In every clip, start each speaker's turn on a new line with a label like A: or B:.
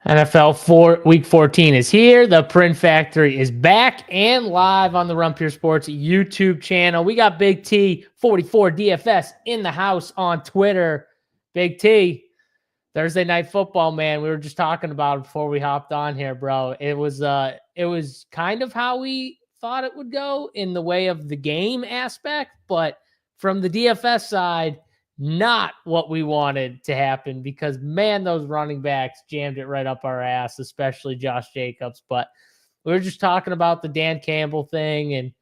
A: Week 14 is here. The Print Factory is back and live on the Run Pure Sports YouTube channel. We got Big T 44 DFS in the house on Twitter. Big T, Thursday Night Football, man. We were just talking about it before we hopped on here, bro. It was kind of how we thought it would go in the way of the game aspect, but from the DFS side, not what we wanted to happen because, man, those running backs jammed it right up our ass, especially Josh Jacobs. But we were just talking about the Dan Campbell thing, and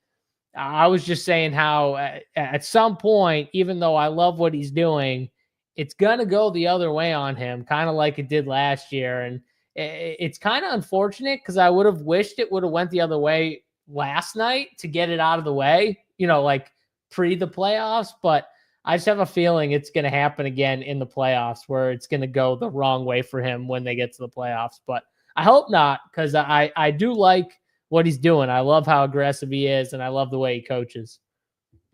A: I was just saying how at some point, even though I love what he's doing, it's going to go the other way on him, kind of like it did last year. And it's kind of unfortunate because I would have wished it would have went the other way last night to get it out of the way, like pre the playoffs. But I just have a feeling it's going to happen again in the playoffs where it's going to go the wrong way for him when they get to the playoffs. But I hope not, because I do like what he's doing. I love how aggressive he is, and I love the way he coaches.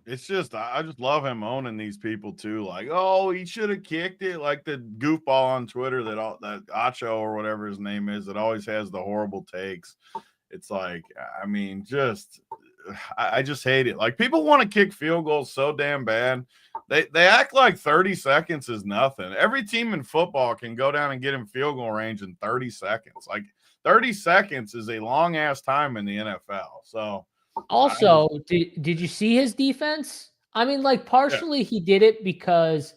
B: It's just, I just love him owning these people too. Like, oh, he should have kicked it. Like the goofball on Twitter that Acho or whatever his name is that always has the horrible takes. It's like, I mean, I just hate it. Like, people want to kick field goals so damn bad. They act like 30 seconds is nothing. Every team in football can go down and get in field goal range in 30 seconds. Like, 30 seconds is a long ass time in the NFL. So
A: also, did you see his defense? I mean, like, partially he did it because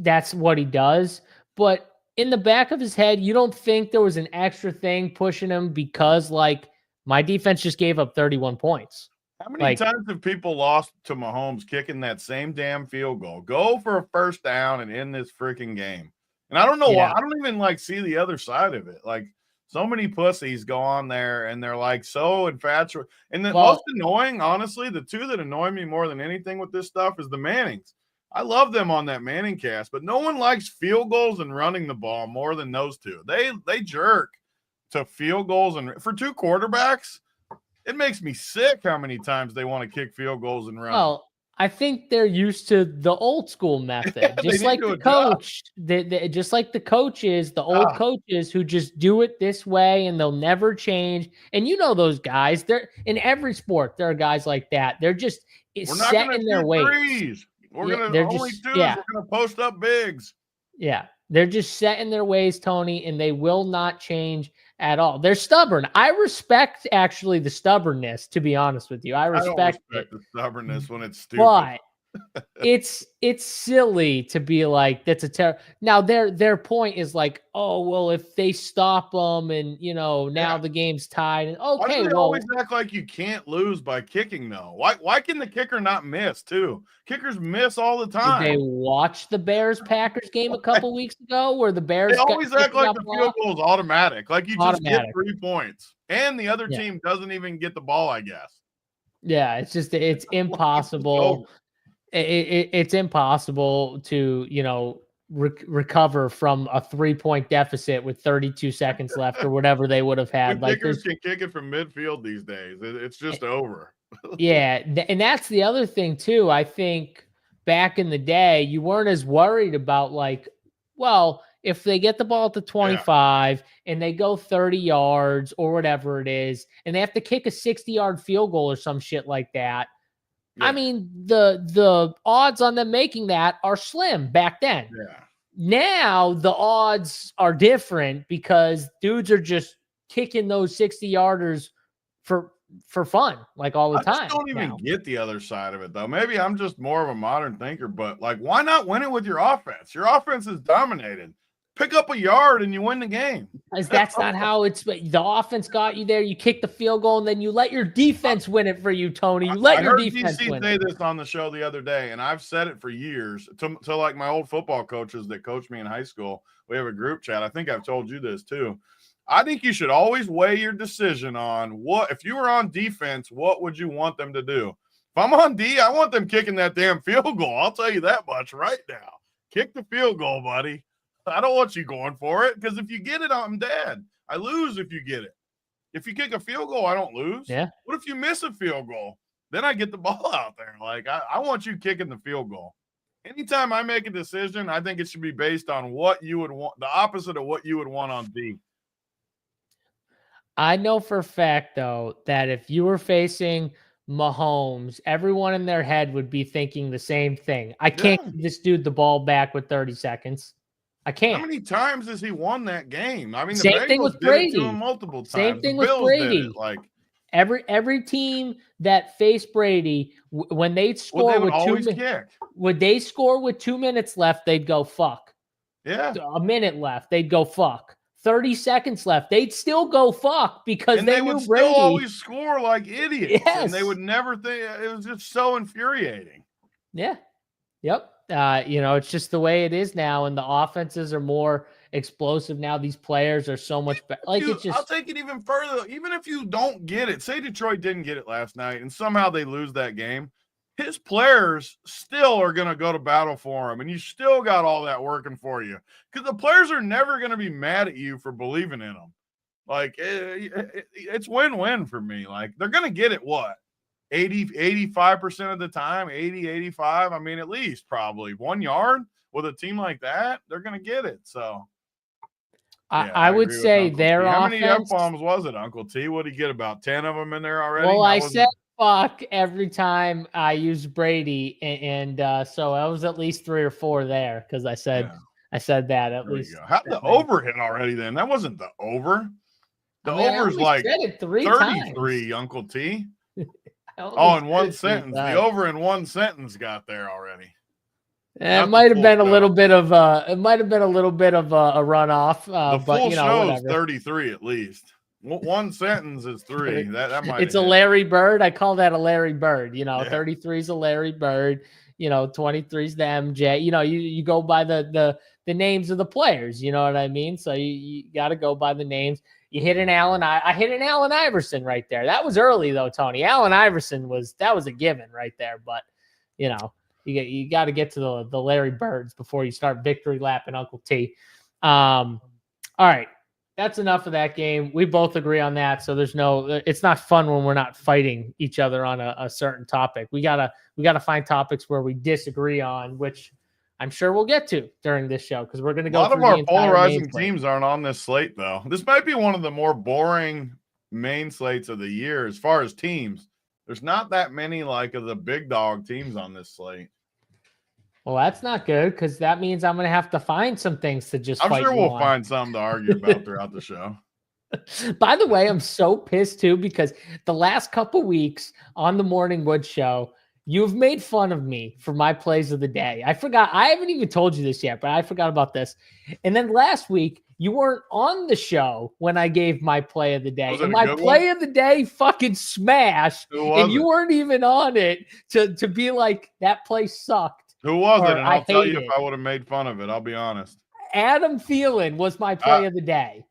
A: that's what he does, but in the back of his head, you don't think there was an extra thing pushing him because, like, my defense just gave up 31 points.
B: How many times have people lost to Mahomes kicking that same damn field goal? Go for a first down and end this freaking game. And I don't know why. I don't even see the other side of it. Like, so many pussies go on there and they're like so infatuated. And the most annoying, honestly, the two that annoy me more than anything with this stuff is the Mannings. I love them on that Manning cast, but no one likes field goals and running the ball more than those two. They jerk to field goals, and for two quarterbacks, it makes me sick how many times they want to kick field goals and run.
A: Well, I think they're used to the old school method, just like the coach. Just like the coaches, the old coaches who just do it this way and they'll never change. And those guys, they're in every sport. There are guys like that. They're just set in their ways.
B: We're gonna only twos. We're gonna post up bigs.
A: Yeah, they're just set in their ways, Tony, and they will not change at all. They're stubborn. I respect actually the stubbornness, to be honest with you. I respect
B: the stubbornness when it's stupid.
A: But it's silly to be like, that's a terror. Now their point is like, oh, well, if they stop them and now the game's tied. And
B: why do they always act like you can't lose by kicking though? Why can the kicker not miss too? Kickers miss all the time.
A: Did they watch the Bears-Packers game a couple weeks ago where the Bears
B: they always act like the field goal is automatic, like you just get 3 points and the other team doesn't even get the ball, I guess.
A: Yeah, it's impossible. It's impossible to, recover from a 3-point deficit with 32 seconds left or whatever they would have had.
B: Like, kickers can kick it from midfield these days. It's just over.
A: Yeah, and that's the other thing too. I think back in the day, you weren't as worried about if they get the ball at the 25 and they go 30 yards or whatever it is, and they have to kick a 60-yard field goal or some shit like that. Yeah. I mean, the odds on them making that are slim back then.
B: Yeah.
A: Now the odds are different because dudes are just kicking those 60-yarders for fun, like all the time.
B: I just don't even get the other side of it, though. Maybe I'm just more of a modern thinker, but why not win it with your offense? Your offense is dominated. Pick up a yard and you win the game.
A: Because that's not how the offense got you there. You kick the field goal and then you let your defense win it for you, Tony. You let your defense win.
B: I heard DC say this on the show the other day, and I've said it for years to like my old football coaches that coached me in high school. We have a group chat. I think I've told you this too. I think you should always weigh your decision on if you were on defense, what would you want them to do? If I'm on D, I want them kicking that damn field goal. I'll tell you that much right now. Kick the field goal, buddy. I don't want you going for it because if you get it, I'm dead. I lose if you get it. If you kick a field goal, I don't lose.
A: Yeah.
B: What if you miss a field goal? Then I get the ball out there. Like, I want you kicking the field goal. Anytime I make a decision, I think it should be based on what you would want, the opposite of what you would want on D.
A: I know for a fact, though, that if you were facing Mahomes, everyone in their head would be thinking the same thing. I can't
B: Yeah.
A: give this dude the ball back with 30 seconds. I
B: How
A: can't.
B: many times has he won that game? I mean, the
A: Same thing
B: Bengals
A: with
B: did it to him
A: Brady.
B: multiple
A: Same
B: times. The
A: thing with
B: Bills did it.
A: Brady.
B: Like
A: Every team that faced Brady, when they
B: well,
A: score
B: they would
A: with
B: always kick.
A: would they score with 2 minutes left, they'd go fuck.
B: Yeah.
A: A minute left, they'd go fuck. 30 seconds left, they'd still go fuck because
B: And
A: they
B: they
A: knew
B: would
A: Brady.
B: still always score like idiots.
A: Yes.
B: And they would never think it was just so infuriating.
A: Yeah. Yep. It's just the way it is now, and the offenses are more explosive now. These players are so much better. Like it's just.
B: I'll take it even further. Even if you don't get it, say Detroit didn't get it last night, and somehow they lose that game, his players still are going to go to battle for him, and you still got all that working for you because the players are never going to be mad at you for believing in them. Like it's win-win for me. Like they're going to get it. What? 85% of the time, 85. I mean, at least probably 1 yard with a team like that, they're going to get it. So,
A: yeah, I would say their offense.
B: How many F-bombs was it, Uncle T? What did he get? About 10 of them in there already?
A: Well, I said fuck every time I used Brady, and so I was at least 3 or 4 there because I said that at least.
B: How the over hit already? Then that wasn't the over. The over's like 33. Times. Uncle T. In one sentence. The over in one sentence got there already.
A: It might have been a little bit of a runoff.
B: The full show is 33 at least. One sentence is 3. That might.
A: It's a Larry Bird. I call that a Larry Bird. 33 is a Larry Bird. 23 is the MJ. You go by the names of the players. You know what I mean? So you got to go by the names. You hit an Allen. I hit an Allen Iverson right there. That was early though, Tony. Allen Iverson was a given right there. But you got to get to the Larry Birds before you start victory lapping Uncle T. All right, that's enough of that game. We both agree on that. So it's not fun when we're not fighting each other on a certain topic. We gotta find topics where we disagree on, which I'm sure we'll get to during this show because we're going to go.
B: A lot of our polarizing teams aren't on this slate, though. This might be one of the more boring main slates of the year as far as teams. There's not that many of the big dog teams on this slate.
A: Well, that's not good because that means I'm going to have to find some things to just.
B: I'm sure we'll find something to argue about throughout the show.
A: By the way, I'm so pissed too because the last couple weeks on the Morning Wood Show, you've made fun of me for my plays of the day. I forgot. I haven't even told you this yet, but I forgot about this. And then last week, you weren't on the show when I gave my play of the day. And my play of the day fucking smashed. And you weren't even on it to be like, that play sucked.
B: Who was it? And I'll tell you if I would have made fun of it. I'll be honest.
A: Adam Thielen was my play of the day.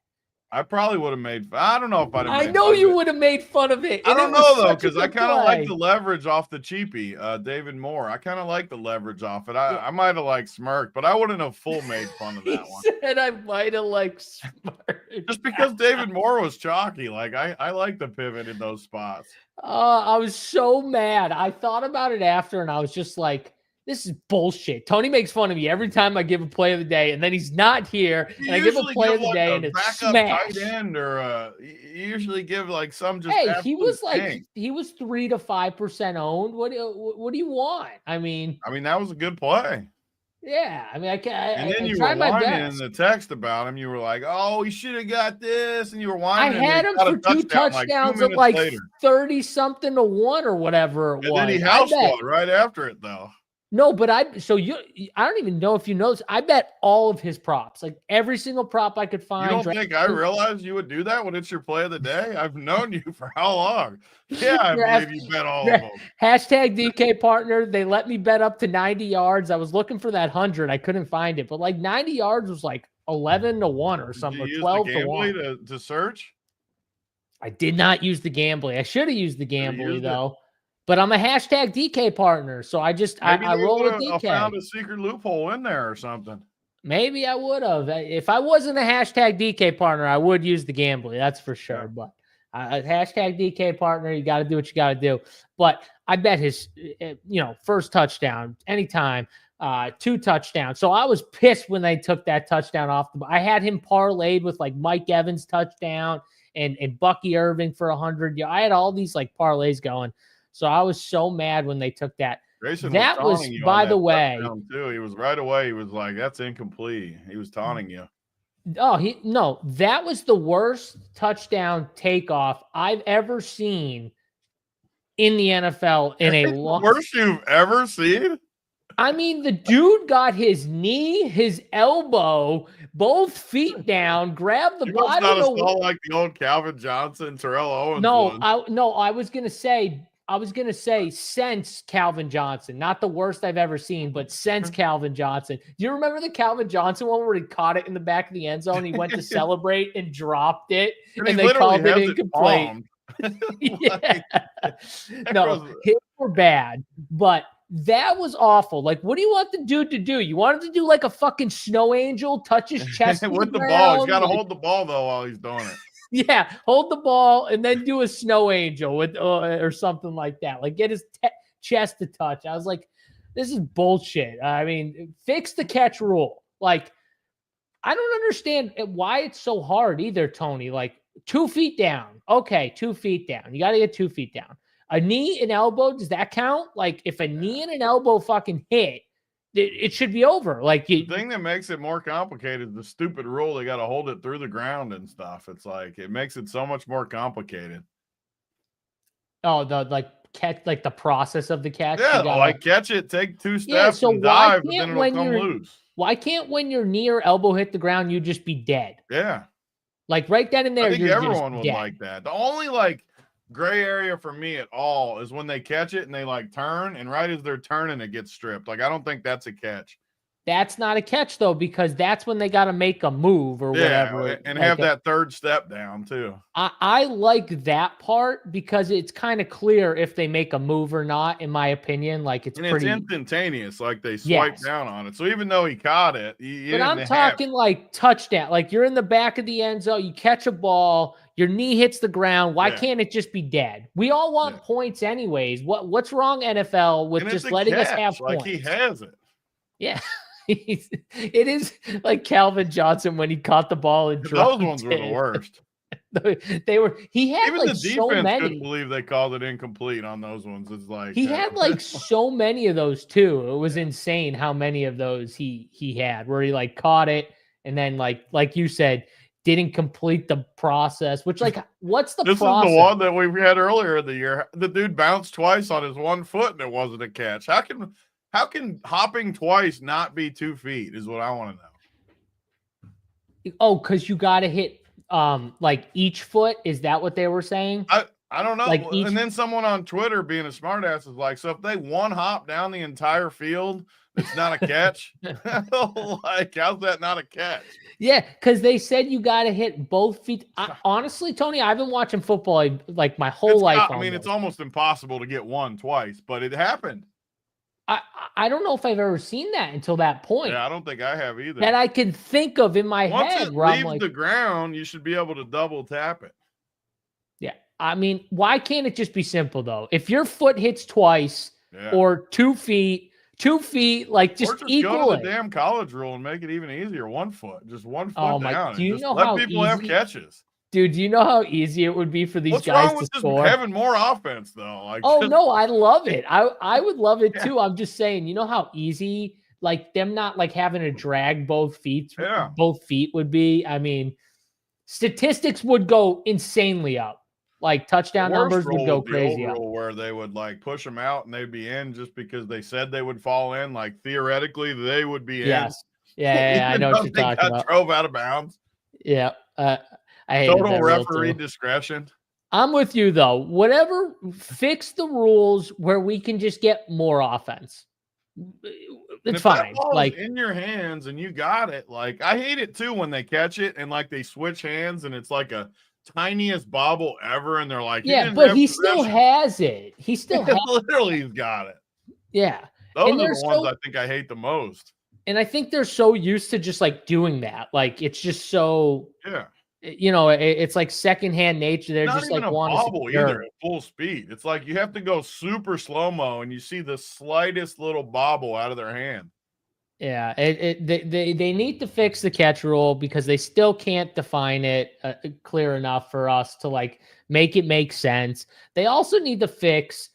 B: I probably would have made. I don't know if I'd have.
A: I know you would have made fun of it.
B: I don't know though, because I kind of like the leverage off the cheapie, David Moore. I kind of like the leverage off it. I might have smirked, but I wouldn't have full made fun of that one.
A: Said I might have smirked
B: just because David Moore was chalky. I like the pivot in those spots.
A: I was so mad. I thought about it after, and I was just like, this is bullshit. Tony makes fun of me every time I give a play of the day, and then he's not here, and I give a play of the day, and it's smash.
B: Tight end, or you usually give some just.
A: Hey, he was he was 3 to 5% owned. What do you want? I mean,
B: that was a good play.
A: Yeah, I mean,
B: and then you were whining in the text about him. You were like, "Oh, he should have got this," and you were whining.
A: I had him for 2 touchdowns at 30-something to 1 or whatever it was.
B: And then he house ball right after it, though.
A: No, but I don't even know if you know this. I bet all of his props, every single prop I could find.
B: You don't think I realized you would do that when it's your play of the day? I've known you for how long? Yeah, I believe you bet all of them.
A: Hashtag DK partner. They let me bet up to 90 yards. I was looking for that 100. I couldn't find it, but 90 yards was 11 to 1 or something, or 12 to 1.
B: To search?
A: I did not use the gambling. I should have used the gambling though. But I'm a hashtag DK partner, so I roll with DK.
B: I found a secret loophole in there or something.
A: Maybe I would have. If I wasn't a hashtag DK partner, I would use the gambling. That's for sure. Yeah. But hashtag DK partner, you got to do what you got to do. But I bet his, first touchdown anytime, 2 touchdowns. So I was pissed when they took that touchdown off. I had him parlayed with Mike Evans touchdown and Bucky Irving for 100. I had all these like parlays going. So I was so mad when they took that.
B: Grayson
A: that was by the way,
B: too. He was right away. He was like, that's incomplete. He was taunting you.
A: Oh, that was the worst touchdown takeoff I've ever seen in the NFL in a long.
B: Worst you've ever seen?
A: I mean, the dude got his knee, his elbow, both feet down, grabbed the ball.
B: I don't know. Like the old Calvin Johnson, Terrell Owens.
A: I was gonna say since Calvin Johnson, not the worst I've ever seen, but since Calvin Johnson. Do you remember the Calvin Johnson one where he caught it in the back of the end zone? He went to celebrate and dropped it, and they called it incomplete. Yeah. No, hits were bad, but that was awful. Like, what do you want the dude to do? You want him to do like a fucking snow angel, touch his chest
B: with the ball. He's got to hold the ball though while he's doing it.
A: Yeah, hold the ball and then do a snow angel with or something like that. Like, get his chest to touch. I was like, this is bullshit. I mean, fix the catch rule. Like, I don't understand why it's so hard either, Tony. Like, 2 feet down. Okay, 2 feet down. You got to get 2 feet down. A knee and elbow, does that count? Like, if a knee and an elbow fucking hit, it should be over. Like,
B: the thing that makes it more complicated is the stupid rule. They got to hold it through the ground and stuff. It's like, it makes it so much more complicated.
A: Oh, catch, like the process of the catch.
B: Yeah, catch it, take 2 steps, and dive, and then it'll come loose.
A: Why can't when your knee or elbow hit the ground, you just be dead?
B: Yeah.
A: Like right then and there,
B: I think everyone would like that. The only gray area for me at all is when they catch it and they turn, and right as they're turning, it gets stripped. I don't think that's a catch.
A: That's not a catch though, because that's when they got to make a move or whatever,
B: and have that third step down too.
A: I like that part because it's kind of clear if they make a move or not. In my opinion, it's pretty
B: instantaneous. Like they swipe down on it. So even though he caught it,
A: but I'm talking touchdown. Like you're in the back of the end zone, you catch a ball, your knee hits the ground. Why can't it just be dead? We all want points anyways. What's wrong, NFL, with just letting us have points?
B: He has it.
A: Yeah. It is like Calvin Johnson when he caught the ball and dropped
B: those ones were the worst.
A: They were. He had
B: even the defense
A: so many.
B: Couldn't believe they called it incomplete on those ones. It's like
A: he had so many of those too. It was insane how many of those he had where he caught it and then like you said didn't complete the process. Which what's the
B: this
A: process?
B: Is the one that we had earlier in the year. The dude bounced twice on his 1 foot and it wasn't a catch. How can hopping twice not be 2 feet is what I want to
A: know. Oh, because you got to hit each foot. Is that what they were saying?
B: I don't know. And then someone on Twitter being a smartass is like, so if they one hop down the entire field, it's not a catch? How's that not a catch?
A: Yeah, because they said you got to hit both feet. Honestly, Tony, I've been watching football my whole life.
B: It's almost impossible to get one twice, but it happened.
A: I don't know if I've ever seen that until that point.
B: Yeah, I don't think I have either.
A: That I can think of in my head.
B: Once it leaves the ground, you should be able to double tap it.
A: Yeah. I mean, why can't it just be simple, though? If your foot hits twice or 2 feet, just equal
B: go to the damn college rule and make it even easier. 1 foot. Just 1 foot down.
A: Do you know
B: let
A: how
B: people have catches.
A: Dude, do you know how easy it would be for these guys to score?
B: Just having more offense, though.
A: No, I love it. I would love it too. I'm just saying, you know how easy them not having to drag both feet would be. I mean, statistics would go insanely up. Touchdown numbers would go crazy up.
B: Where they would push them out and they'd be in just because they said they would fall in. Theoretically, they would be in.
A: Yes. Yeah, I know what you're talking about.
B: Drove out of bounds.
A: Yeah. I
B: total referee discretion.
A: I'm with you though. Whatever, fix the rules where we can just get more offense. It's fine.
B: In your hands and you got it. I hate it too when they catch it and they switch hands and it's a tiniest bobble ever and they're
A: but he still has it. He still has
B: literally he's got it.
A: Yeah.
B: Those are the ones I think I hate the most.
A: And I think they're so used to just doing that. It's just so it's secondhand nature. They're
B: not
A: just
B: even a
A: want
B: bobble either at full speed. It's you have to go super slow-mo and you see the slightest little bobble out of their hand.
A: Yeah, they need to fix the catch rule because they still can't define it clear enough for us to like make it make sense. They also need to fix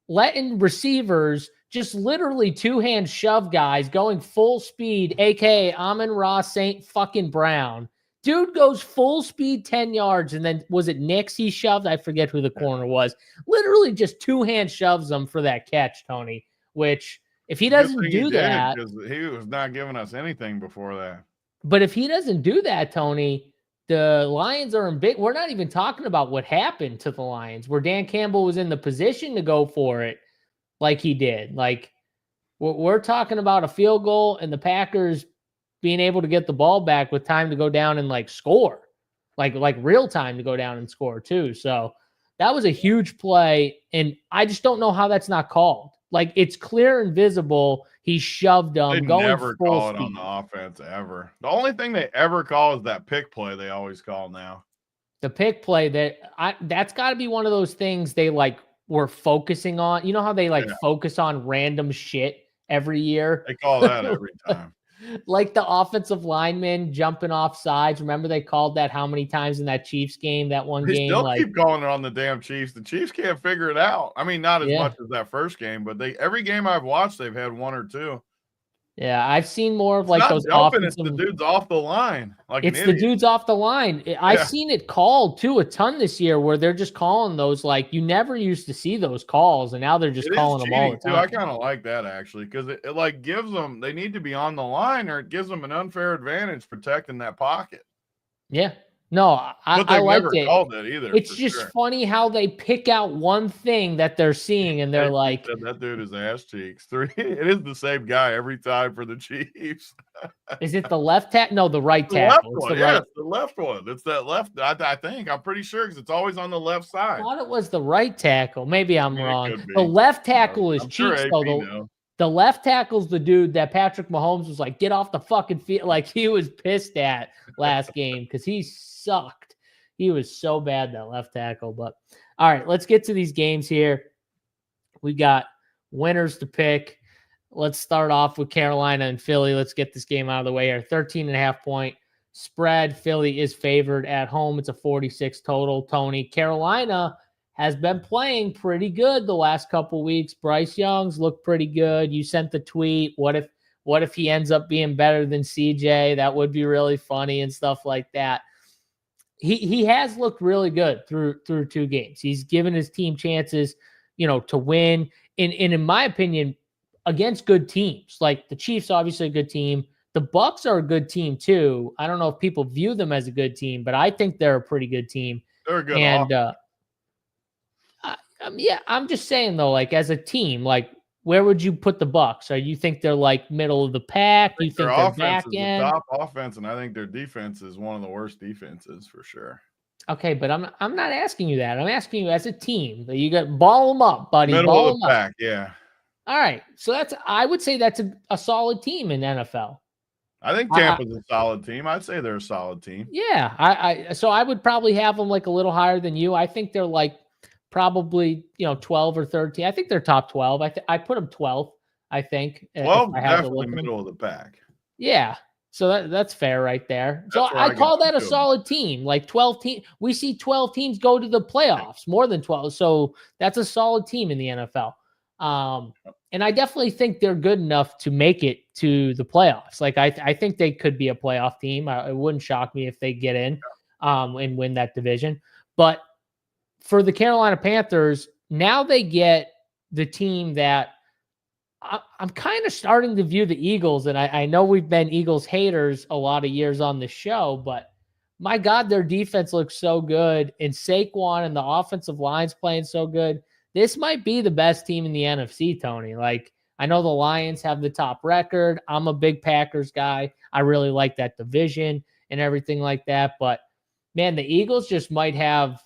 A: letting receivers just literally two-hand shove guys going full speed, aka Amon-Ra St. fucking Brown. Dude goes full speed 10 yards, and then was it Nix he shoved? I forget who the corner was. Literally just two-hand shoves them for that catch, Tony, which if he doesn't do that,
B: because he was not giving us anything before that.
A: But if he doesn't do that, Tony, the Lions are in big. We're not even talking about what happened to the Lions, where Dan Campbell was in the position to go for it like he did. Like we're talking about a field goal and the Packers being able to get the ball back with time to go down and like score, like real time to go down and score too. So that was a huge play, and I just don't know how that's not called. Like it's clear and visible. He shoved them.
B: They
A: going
B: never
A: full
B: call
A: speed.
B: it on the offense ever. The only thing they ever call is that pick play. They always call now.
A: The pick play that's got to be one of those things they like were focusing on. You know how they like focus on random shit every year?
B: They call that every time.
A: Like the offensive linemen jumping off sides. Remember they called that how many times in that Chiefs game, that one
B: They
A: game?
B: still keep calling it on the damn Chiefs. The Chiefs can't figure it out. I mean, not as much as that first game, but every game I've watched, they've had one or two.
A: Yeah, I've seen more of like those
B: offensive. It's the dudes off the line. Like
A: it's the dudes off the line. I've seen it called too a ton this year, where they're just calling those like you never used to see those calls, and now they're just calling them all the time.
B: I kind of like that actually because it like gives them. They need to be on the line, or it gives them an unfair advantage protecting that pocket.
A: Yeah. No, I like it.
B: Called it either.
A: It's just funny how they pick out one thing that they're seeing, and they're like,
B: "That dude is ass cheeks." It is the same guy every time for the Chiefs.
A: Is it the left tackle? No, the right tackle.
B: It's the left one. It's that left. I think I'm pretty sure because it's always on the left side.
A: I thought it was the right tackle. Maybe I'm wrong. The left tackle is Cheeks, though. The left tackle's the dude that Patrick Mahomes was like, get off the fucking field. Like he was pissed at last game because he sucked. He was so bad, that left tackle. But all right, let's get to these games here. We got winners to pick. Let's start off with Carolina and Philly. Let's get this game out of the way here. 13.5-point spread. Philly is favored at home. It's a 46 total. Tony, Carolina has been playing pretty good the last couple weeks. Bryce Young's looked pretty good. You sent the tweet. What if he ends up being better than CJ? That would be really funny and stuff like that. He has looked really good through 2 games. He's given his team chances, to win. And in my opinion, against good teams. Like the Chiefs, obviously a good team. The Bucs are a good team too. I don't know if people view them as a good team, but I think they're a pretty good team.
B: They're a good
A: and I'm just saying though, like as a team, like where would you put the Bucs? Or you think they're like middle of the pack? You think they're back end?
B: The top offense, and I think their defense is one of the worst defenses for sure.
A: Okay, but I'm not asking you that. I'm asking you as a team. You got ball them up, buddy.
B: Middle of the pack, yeah.
A: All right, so I would say that's a solid team in NFL.
B: I think Tampa's a solid team. I'd say they're a solid team.
A: Yeah, so I would probably have them like a little higher than you. I think they're like probably 12 or 13. I think they're top 12. I put them 12. I think
B: 12 definitely middle of the pack.
A: Yeah, so that's fair right there. So I call that a solid team. Like 12 teams. We see 12 teams go to the playoffs, more than 12. So that's a solid team in the NFL. And I definitely think they're good enough to make it to the playoffs. Like I think they could be a playoff team. It wouldn't shock me if they get in and win that division. But for the Carolina Panthers, now they get the team that I'm kind of starting to view the Eagles. And I know we've been Eagles haters a lot of years on the show, but my God, their defense looks so good. And Saquon and the offensive line's playing so good. This might be the best team in the NFC, Tony. Like, I know the Lions have the top record. I'm a big Packers guy. I really like that division and everything like that. But, man, the Eagles just might have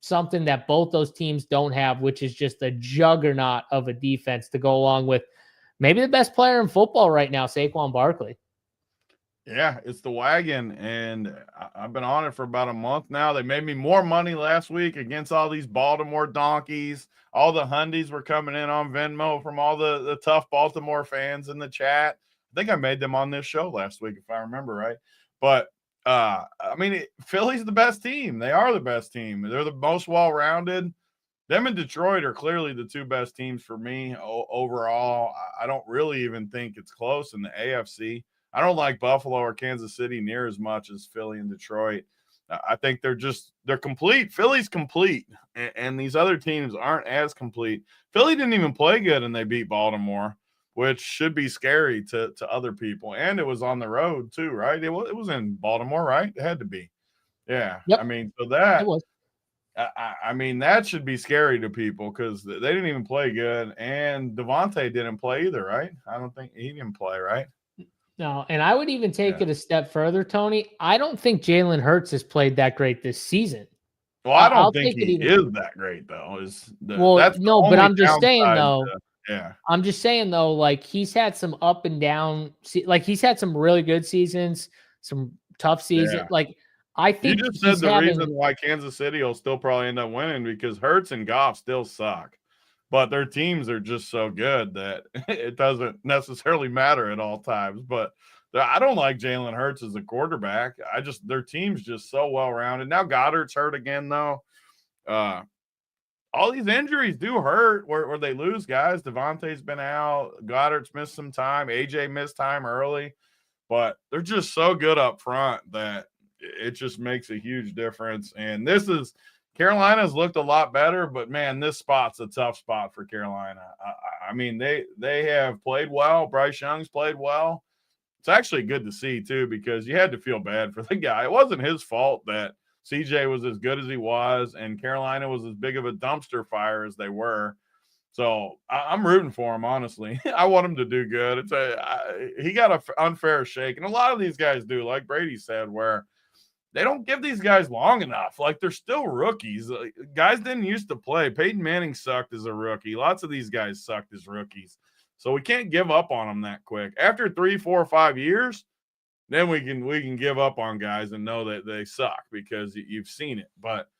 A: something that both those teams don't have, which is just a juggernaut of a defense to go along with maybe the best player in football right now, Saquon Barkley.
B: Yeah, it's the wagon, and I've been on it for about a month now. They made me more money last week against all these Baltimore donkeys. All the Hundies were coming in on Venmo from all the tough Baltimore fans in the chat. think I made them on this show last week, if I remember right. But I mean, Philly's the best team. They are the best team. They're the most well-rounded. Them and Detroit are clearly the two best teams for me overall. I don't really even think it's close in the AFC. I don't like Buffalo or Kansas City near as much as Philly and Detroit. I think they're complete. Philly's complete, and these other teams aren't as complete. Philly didn't even play good, and they beat Baltimore, which should be scary to other people. And it was on the road too, right? It was in Baltimore, right? It had to be. Yeah.
A: Yep.
B: I mean, so that
A: it was.
B: I mean, that should be scary to people because they didn't even play good, and Devontae didn't play either, right? I don't think he didn't play, right?
A: No, and I would even take it a step further, Tony. I don't think Jalen Hurts has played that great this season.
B: Well, I don't think he is that great, though.
A: But I'm just saying, though.
B: Yeah.
A: I'm just saying, though, like, he's had some up and down. Like, he's had some really good seasons, some tough seasons.
B: Yeah.
A: Like, I think
B: you just said the reason why Kansas City will still probably end up winning because Hurts and Goff still suck. But their teams are just so good that it doesn't necessarily matter at all times. But I don't like Jalen Hurts as a quarterback. Their team's just so well-rounded. Now Goddard's hurt again, though. All these injuries do hurt where they lose guys. Devontae's been out. Goddard's missed some time. AJ missed time early. But they're just so good up front that it just makes a huge difference. And Carolina's looked a lot better, but man, this spot's a tough spot for Carolina. I mean, they have played well. Bryce Young's played well. It's actually good to see too, because you had to feel bad for the guy. It wasn't his fault that CJ was as good as he was, and Carolina was as big of a dumpster fire as they were. So I'm rooting for him, honestly. I want him to do good. He got an unfair shake, and a lot of these guys do, like Brady said, where they don't give these guys long enough. Like, they're still rookies. Guys didn't used to play. Peyton Manning sucked as a rookie. Lots of these guys sucked as rookies. So we can't give up on them that quick. After 3, 4, 5 years, then we can give up on guys and know that they suck because you've seen it. But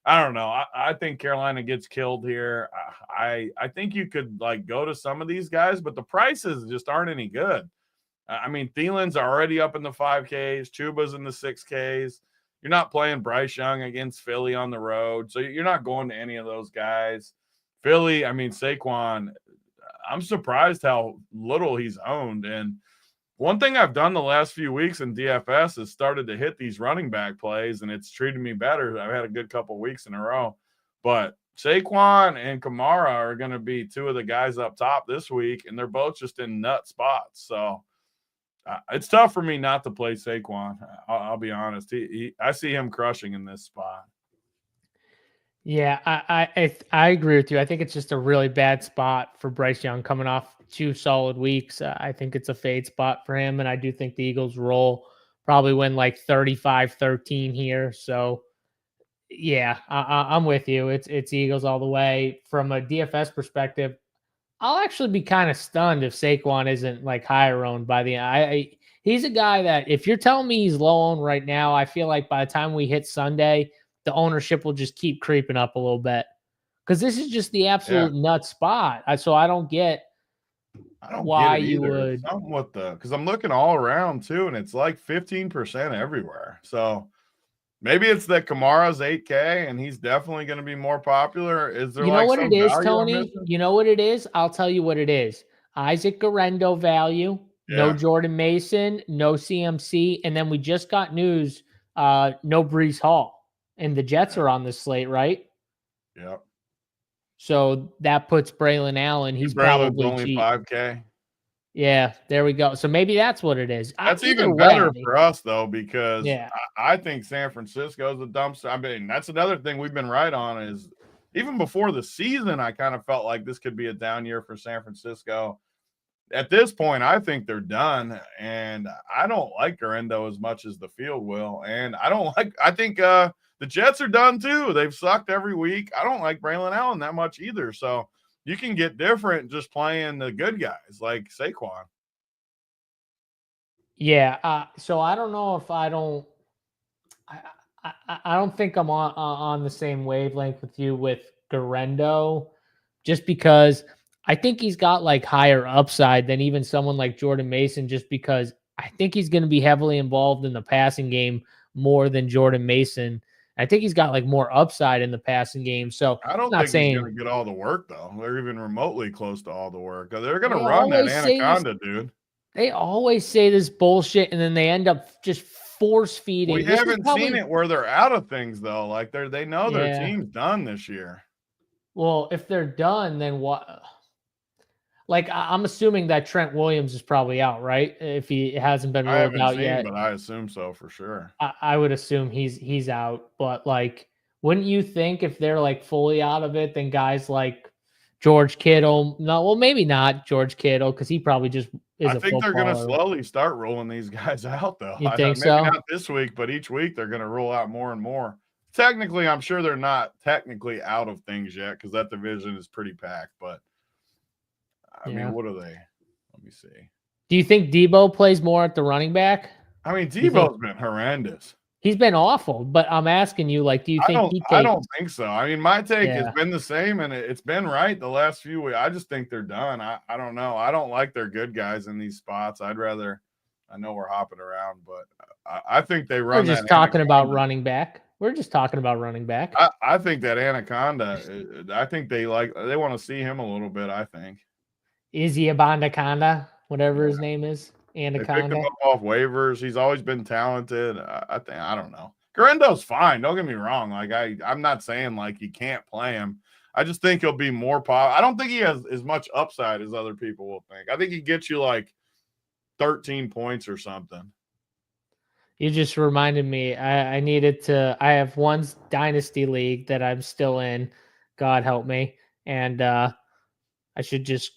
B: I don't know. I think Carolina gets killed here. I think you could, like, go to some of these guys, but the prices just aren't any good. I mean, Thielen's already up in the 5Ks. Chuba's in the 6Ks. You're not playing Bryce Young against Philly on the road, so you're not going to any of those guys. Philly, I mean, Saquon, I'm surprised how little he's owned. And one thing I've done the last few weeks in DFS is started to hit these running back plays, and it's treated me better. I've had a good couple weeks in a row. But Saquon and Kamara are going to be two of the guys up top this week, and they're both just in nut spots. So it's tough for me not to play Saquon. I'll be honest. I see him crushing in this spot.
A: Yeah, I agree with you. I think it's just a really bad spot for Bryce Young coming off 2 solid weeks. I think it's a fade spot for him, and I do think the Eagles roll, probably win like 35-13 here. So, yeah, I'm with you. It's Eagles all the way. From a DFS perspective, I'll actually be kind of stunned if Saquon isn't like higher owned by the he's a guy that if you're telling me he's low owned right now, I feel like by the time we hit Sunday, the ownership will just keep creeping up a little bit because this is just the absolute nut spot. So I don't get why you would.
B: Something with because I'm looking all around too, and it's like 15% everywhere. So maybe it's that Kamara's 8K and he's definitely going to be more popular. Is there
A: what it is, Tony? You know what it is? I'll tell you what it is. Isaac Guerrero value, no Jordan Mason, no CMC, and then we just got news, no Breece Hall. And the Jets are on the slate, right?
B: Yep.
A: So that puts Braylon Allen. He's probably
B: only
A: cheap.
B: 5K.
A: Yeah, there we go. So maybe that's what it is.
B: That's even better for us, though, because I think San Francisco is a dumpster. I mean, that's another thing we've been right on is even before the season, I kind of felt like this could be a down year for San Francisco. At this point, I think they're done, and I don't like Guerrero as much as the field will. And I think the Jets are done too. They've sucked every week. I don't like Braylon Allen that much either. So you can get different just playing the good guys like Saquon.
A: Yeah. So I don't know if I don't think I'm on the same wavelength with you with Guerrero, just because I think he's got like higher upside than even someone like Jordan Mason, just because I think he's going to be heavily involved in the passing game more than Jordan Mason. I think he's got like more upside in the passing game. So
B: I
A: I'm
B: don't
A: not
B: think he's going
A: saying
B: to get all the work, though. They're even remotely close to all the work. They're going to
A: they
B: run that
A: always say this.
B: anaconda, dude.
A: They always say this bullshit, and then they end up just force
B: We
A: feeding. This is
B: haven't
A: probably
B: seen it where they're out of things, though. Like they know their
A: yeah.
B: team's done this year.
A: Well, if they're done, then what? Like I'm assuming that Trent Williams is probably out, right? If he hasn't been
B: I
A: ruled
B: haven't
A: out
B: seen,
A: yet,
B: but I assume so for sure.
A: I would assume he's out. But like, wouldn't you think if they're like fully out of it, then guys like George Kittle? No, well, maybe not George Kittle because he probably just is
B: I
A: a
B: think they're going to
A: footballer.
B: slowly start rolling these guys out, though.
A: You think
B: Maybe
A: so?
B: not this week, but each week they're going to roll out more and more. Technically, I'm sure they're not technically out of things yet because that division is pretty packed. But I mean, what are they? Let me see.
A: Do you think Debo plays more at the running back?
B: I mean, Debo's been horrendous.
A: He's been awful, but I'm asking you, like, do you think he takes?
B: I don't think so. I mean, my take has
A: Yeah.
B: been the same, and it's been right the last few weeks. I just think they're done. I don't know. I don't like their good guys in these spots. I'd rather. I know we're hopping around, but I think they run.
A: We're just talking about running back. We're just talking about running back.
B: I think that anaconda. I think they want to see him a little bit. I think.
A: Is he a Bondaconda? Whatever his name is,
B: They picked
A: Anaconda.
B: him up off waivers. He's always been talented. I think. I don't know. Garendo's fine. Don't get me wrong. Like I'm not saying like you can't play him. I just think he'll be more I don't think he has as much upside as other people will think. I think he gets you like 13 points or something.
A: You just reminded me. I needed to. I have one dynasty league that I'm still in. God help me, and I should just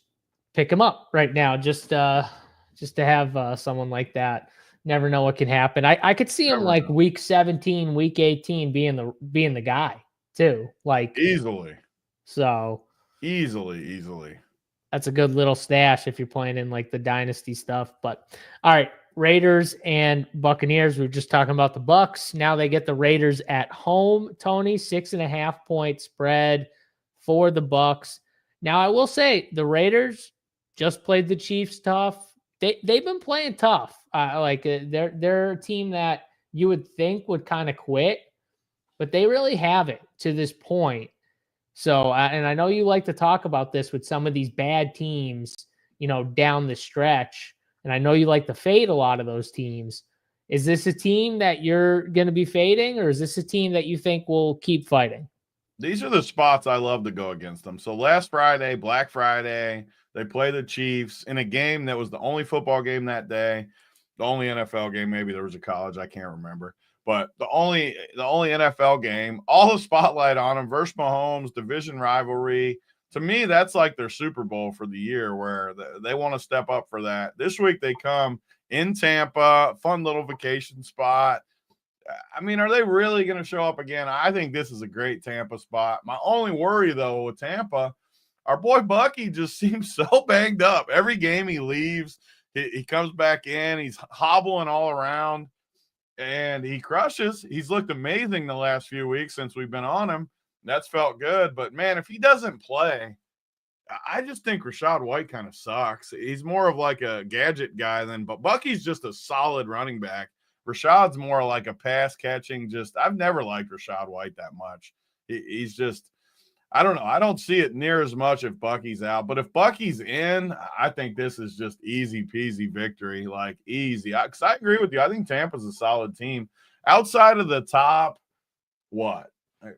A: pick him up right now. Just to have someone like that. Never know what can happen. I could see him like week 17, week 18 being the guy too. Like
B: easily.
A: So
B: easily.
A: That's a good little stash if you're playing in like the dynasty stuff. But all right, Raiders and Buccaneers. We were just talking about the Bucs. Now they get the Raiders at home. Tony, 6.5 point spread for the Bucs. Now I will say the Raiders just played the Chiefs tough. They've been playing tough. They're a team that you would think would kind of quit, but they really haven't to this point. So, and I know you like to talk about this with some of these bad teams, down the stretch. And I know you like to fade a lot of those teams. Is this a team that you're going to be fading, or is this a team that you think will keep fighting?
B: These are the spots I love to go against them. So last Friday, Black Friday, they play the Chiefs in a game that was the only football game that day, the only NFL game. Maybe there was a college, I can't remember. But the only NFL game, all the spotlight on them versus Mahomes, division rivalry. To me, that's like their Super Bowl for the year where they want to step up for that. This week they come in Tampa, fun little vacation spot. I mean, are they really going to show up again? I think this is a great Tampa spot. My only worry, though, with Tampa, our boy Bucky just seems so banged up. Every game he leaves, he comes back in. He's hobbling all around. And he crushes. He's looked amazing the last few weeks since we've been on him. That's felt good. But, man, if he doesn't play, I just think Rachaad White kind of sucks. He's more of like a gadget guy but Bucky's just a solid running back. Rashaad's more like a pass catching. I've never liked Rachaad White that much. He's just, I don't know. I don't see it near as much if Bucky's out. But if Bucky's in, I think this is just easy peasy victory. Like easy. Because I agree with you. I think Tampa's a solid team. Outside of the top, what?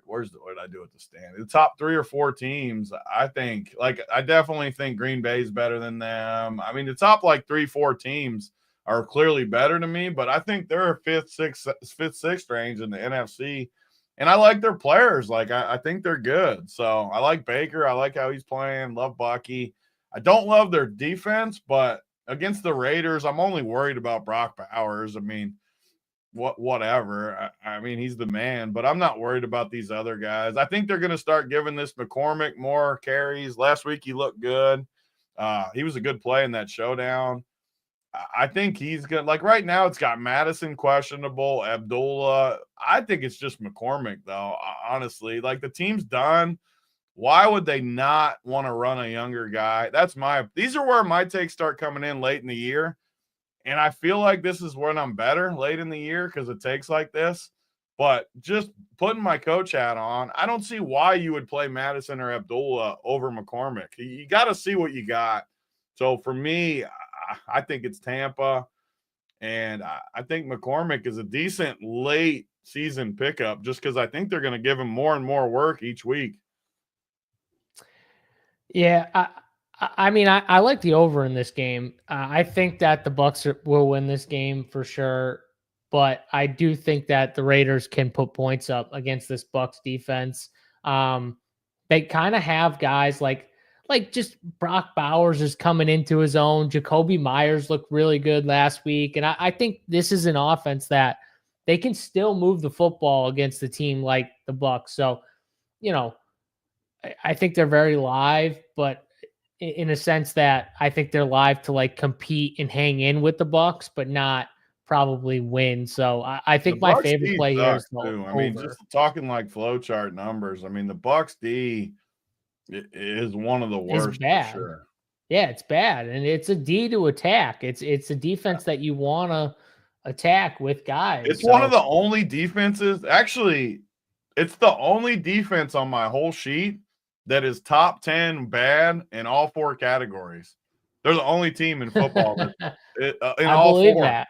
B: What did I do at the stand? The top 3 or 4 teams, I think. I definitely think Green Bay's better than them. I mean, the top 3-4 teams are clearly better to me, but I think they're 5th, 6th range in the NFC. And I like their players. I think they're good. So I like Baker. I like how he's playing. Love Bucky. I don't love their defense, but against the Raiders, I'm only worried about Brock Bowers. I mean, whatever. I mean, he's the man, but I'm not worried about these other guys. I think they're going to start giving this McCormick more carries. Last week he looked good. He was a good play in that showdown. I think he's good. Right now, it's got Madison questionable, Abdullah. I think it's just McCormick, though, honestly. The team's done. Why would they not want to run a younger guy? These are where my takes start coming in late in the year. And I feel like this is when I'm better late in the year because it takes like this. But just putting my coach hat on, I don't see why you would play Madison or Abdullah over McCormick. You got to see what you got. So for me, I think it's Tampa. And I think McCormick is a decent late season pickup just because I think they're going to give him more and more work each week.
A: Yeah, I mean, I like the over in this game. I think that the Bucs will win this game for sure, but I do think that the Raiders can put points up against this Bucs defense. They kind of have guys like just Brock Bowers is coming into his own. Jacoby Myers looked really good last week, and I think this is an offense that they can still move the football against a team like the Bucs. So, I think they're very live, but in a sense that I think they're live to like compete and hang in with the Bucs, but not probably win. So I think my favorite play here is the over.
B: I mean, just talking like flowchart numbers. I mean, the Bucs D is one of the worst.
A: It's bad.
B: For sure.
A: Yeah, it's bad, and it's a D to attack. It's a defense that you want to attack with guys.
B: It's one of the only defenses. Actually, it's the only defense on my whole sheet that is top 10 bad in all 4 categories. They're the only team in football that in all 4.
A: That.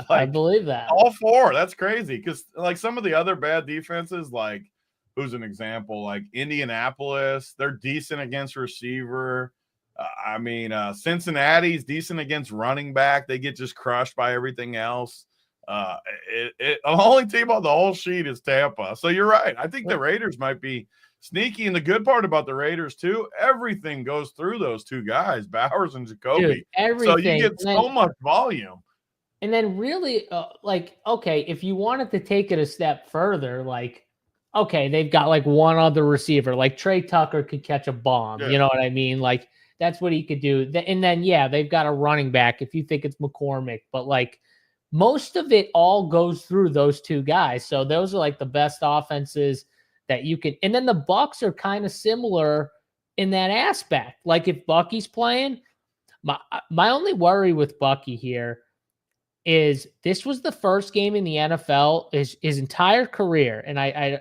A: I believe that.
B: All 4. That's crazy because like some of the other bad defenses, like who's an example? Like Indianapolis, they're decent against receiver. Cincinnati's decent against running back. They get just crushed by everything else. The only team on the whole sheet is Tampa. So you're right. I think the Raiders might be sneaky. And the good part about the Raiders, too, everything goes through those 2 guys, Bowers and Jacoby.
A: Dude, everything.
B: So you get so much volume.
A: And then really, okay, if you wanted to take it a step further, like, okay, they've got like one other receiver. Like Trey Tucker could catch a bomb. Yeah. You know what I mean? Like, that's what he could do. And then, yeah, they've got a running back if you think it's McCormick. But, like, most of it all goes through those 2 guys. So those are, like, the best offenses that you can. And then the Bucs are kind of similar in that aspect. Like if Bucky's playing, my only worry with Bucky here is this was the first game in the NFL his entire career, and I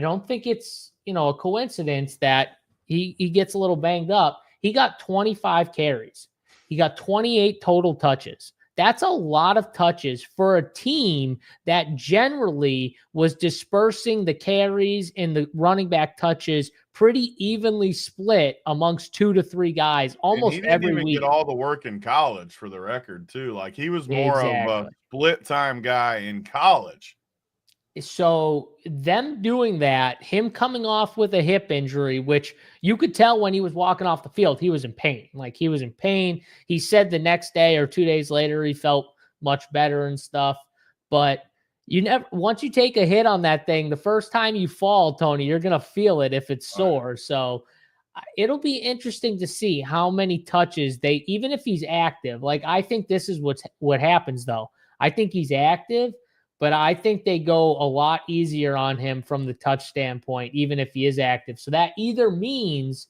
A: don't think it's a coincidence that he gets a little banged up. He got 25 carries. He got 28 total touches. That's a lot of touches for a team that generally was dispersing the carries and the running back touches pretty evenly split amongst 2 to 3 guys almost every week. He didn't even
B: get all the work in college, for the record, too. Like he was more of a split time guy in college.
A: So them doing that, him coming off with a hip injury, which you could tell when he was walking off the field, he was in pain. Like he was in pain. He said the next day or 2 days later, he felt much better and stuff. But once you take a hit on that thing, the first time you fall, Tony, you're going to feel it if it's sore. So it'll be interesting to see how many touches even if he's active, like I think this is what happens though. I think he's active. But I think they go a lot easier on him from the touch standpoint, even if he is active. So that either means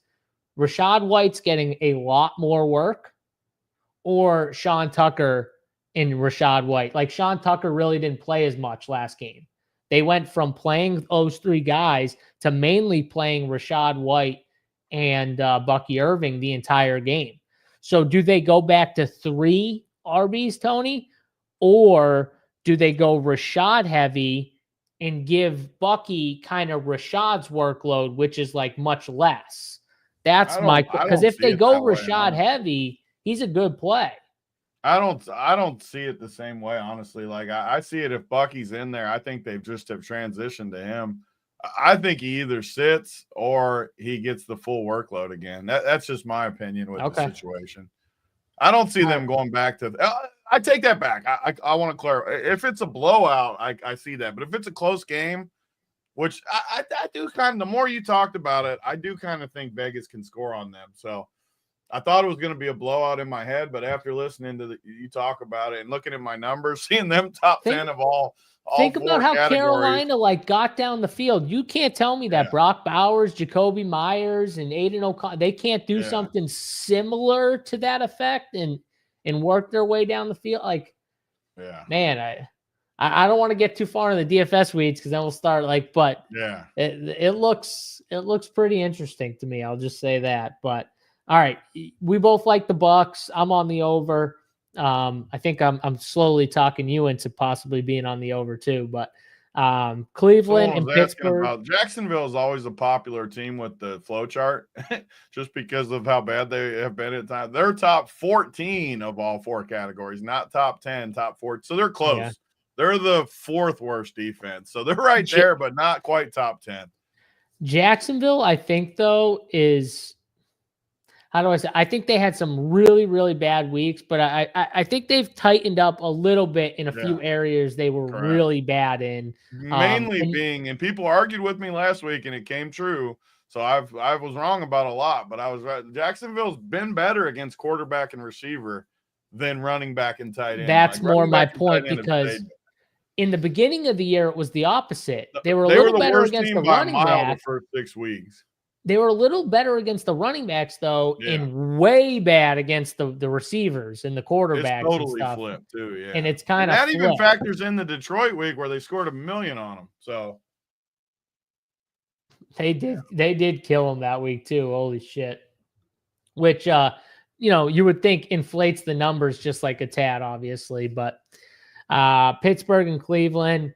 A: Rachaad White's getting a lot more work or Sean Tucker and Rachaad White. Like Sean Tucker really didn't play as much last game. They went from playing those 3 guys to mainly playing Rachaad White and Bucky Irving the entire game. So do they go back to 3 RBs, Tony? Or do they go Rashad heavy and give Bucky kind of Rashad's workload, which is like much less? That's because if they go Rashad heavy, he's a good play.
B: I don't see it the same way, honestly. Like I see it if Bucky's in there, I think they've just have transitioned to him. I think he either sits or he gets the full workload again. That's just my opinion with the situation. I don't see them going back to I take that back. I want to clarify. If it's a blowout, I see that. But if it's a close game, which I do kind of, the more you talked about it, I do kind of think Vegas can score on them. So I thought it was going to be a blowout in my head, but after listening to you talk about it and looking at my numbers, seeing them top 10 of all
A: think
B: four
A: about how
B: categories.
A: Carolina got down the field. You can't tell me that Brock Bowers, Jacoby Myers, and Aiden O'Connell, they can't do something similar to that effect and work their way down the field. Man, I don't want to get too far in the DFS weeds because then we'll start but it looks pretty interesting to me. I'll just say that. But all right, we both like the Bucs. I'm on the over. I think I'm slowly talking you into possibly being on the over too. But Cleveland and Pittsburgh.
B: Jacksonville is always a popular team with the flow chart, just because of how bad they have been at times. They're top 14 of all four categories, not top 10, top 4. So they're close. Yeah. They're the fourth worst defense. So they're right there, but not quite top 10.
A: Jacksonville, I think, though, is – how do I say? I think they had some really, really bad weeks, but I think they've tightened up a little bit in a few areas they were really bad in.
B: Mainly and people argued with me last week, and it came true. So I was wrong about a lot, but I was right. Jacksonville's been better against quarterback and receiver than running back and tight end.
A: That's more my point, because in the beginning of the year, it was the opposite. They were a little better against the running back
B: the first 6 weeks.
A: They were a little better against the running backs, though, and way bad against the receivers and the quarterbacks.
B: It's totally
A: and stuff.
B: flipped, too, yeah.
A: And it's kind of
B: that even factors in the Detroit week where they scored $1 million on them. So
A: they did kill them that week, too. Holy shit. Which, you would think inflates the numbers just like a tad, obviously. But Pittsburgh and Cleveland.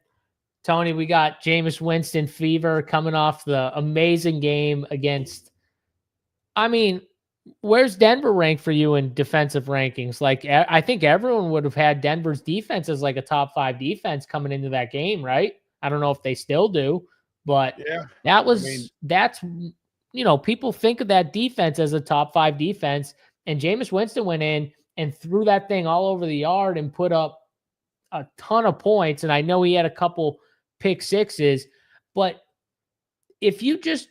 A: Tony, we got Jameis Winston fever coming off the amazing game against – where's Denver ranked for you in defensive rankings? I think everyone would have had Denver's defense as a top 5 defense coming into that game, right? I don't know if they still do, but people think of that defense as a top 5 defense, and Jameis Winston went in and threw that thing all over the yard and put up a ton of points, and I know he had a couple – pick sixes, but if you just,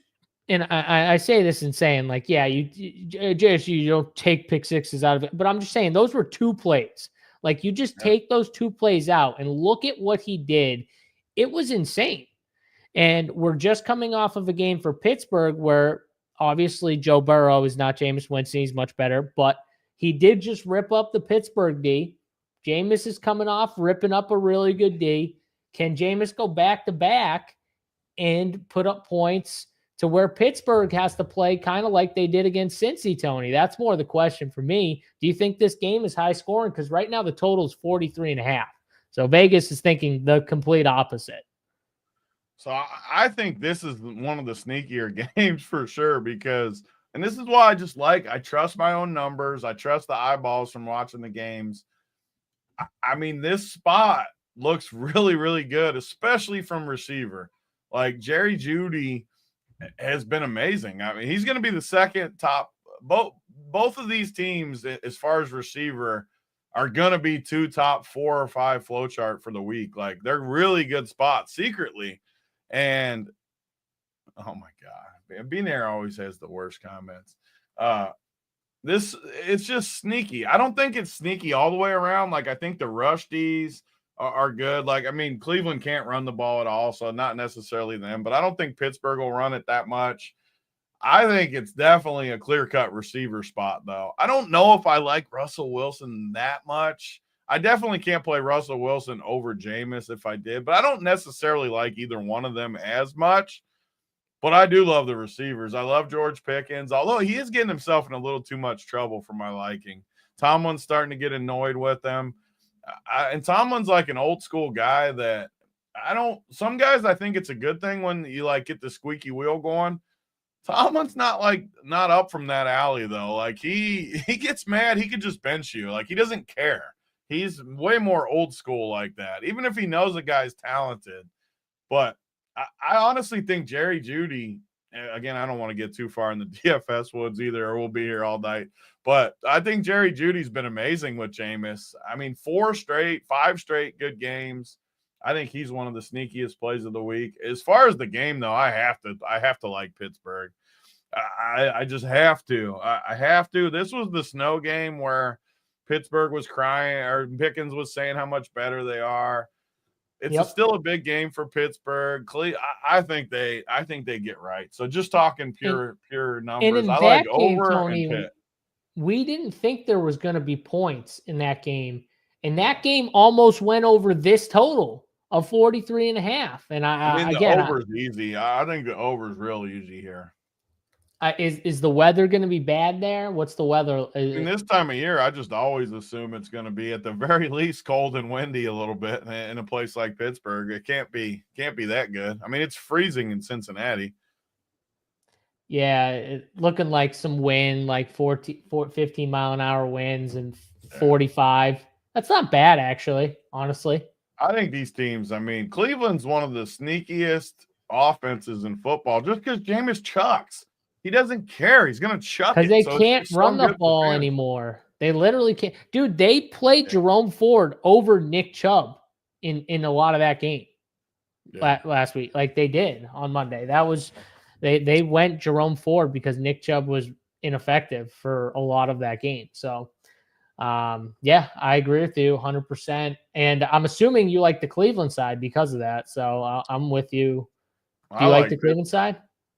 A: and I say this and saying you don't take pick sixes out of it, but I'm just saying those were 2 plays. You just take those 2 plays out and look at what he did. It was insane. And we're just coming off of a game for Pittsburgh where obviously Joe Burrow is not Jameis Winston. He's much better, but he did just rip up the Pittsburgh D. Jameis is coming off ripping up a really good D. Can Jameis go back-to-back and put up points to where Pittsburgh has to play kind of like they did against Cincy, Tony? That's more the question for me. Do you think this game is high scoring? Because right now the total is 43.5. So Vegas is thinking the complete opposite.
B: So I think this is one of the sneakier games for sure, because, and this is why I trust my own numbers. I trust the eyeballs from watching the games. This spot looks really, really good, especially from receiver. Jerry Jeudy has been amazing. He's going to be the second top. Both of these teams, as far as receiver, are going to be 2 top 4 or 5 flow chart for the week. They're really good spots secretly. And oh my God, Benair always has the worst comments. It's just sneaky. I don't think it's sneaky all the way around. I think the rush Ds are good. Cleveland can't run the ball at all, so not necessarily them, but I don't think Pittsburgh will run it that much. I think it's definitely a clear-cut receiver spot, though. I don't know if I like Russell Wilson that much. I definitely can't play Russell Wilson over Jameis if I did, but I don't necessarily like either one of them as much. But I do love the receivers. I love George Pickens, although he is getting himself in a little too much trouble for my liking. Tomlin's starting to get annoyed with him. And Tomlin's an old school guy that some guys, I think it's a good thing when you get the squeaky wheel going. Tomlin's not up from that alley though. He gets mad. He could just bench you. He doesn't care. He's way more old school like that, even if he knows a guy's talented. But I honestly think Jerry Jeudy, again, I don't want to get too far in the DFS woods either, or we'll be here all night. But I think Jerry Judy's been amazing with Jameis. 5 straight good games. I think he's one of the sneakiest plays of the week. As far as the game, though, I have to like Pittsburgh. I just have to. I have to. This was the snow game where Pittsburgh was crying, or Pickens was saying how much better they are. It's still a big game for Pittsburgh. I think they get right. So just talking pure numbers,
A: and in
B: I like
A: that game,
B: over
A: Tony,
B: and Pitt.
A: We didn't think there was going to be points in that game. And that game almost went over this total of 43.5. And
B: I mean,
A: again,
B: the over is easy. I think the over is real easy here.
A: Is the weather going to be bad there? What's the weather?
B: In this time of year, I just always assume it's going to be at the very least cold and windy a little bit in a place like Pittsburgh. It can't be that good. I mean, it's freezing in Cincinnati.
A: Yeah, looking like some wind, like 15 mile an hour winds and 45. That's not bad, actually, honestly.
B: I think these teams, I mean, Cleveland's one of the sneakiest offenses in football just because Jameis chucks. He doesn't care. He's going to chuck it.
A: Because they can't run the ball anymore. They literally can't. Dude, they played Jerome Ford over Nick Chubb in a lot of that game last week. Like they did on Monday. That was they went Jerome Ford because Nick Chubb was ineffective for a lot of that game. So, yeah, I agree with you 100%. And I'm assuming you like the Cleveland side because of that. So I'm with you. Do you like the Cleveland side?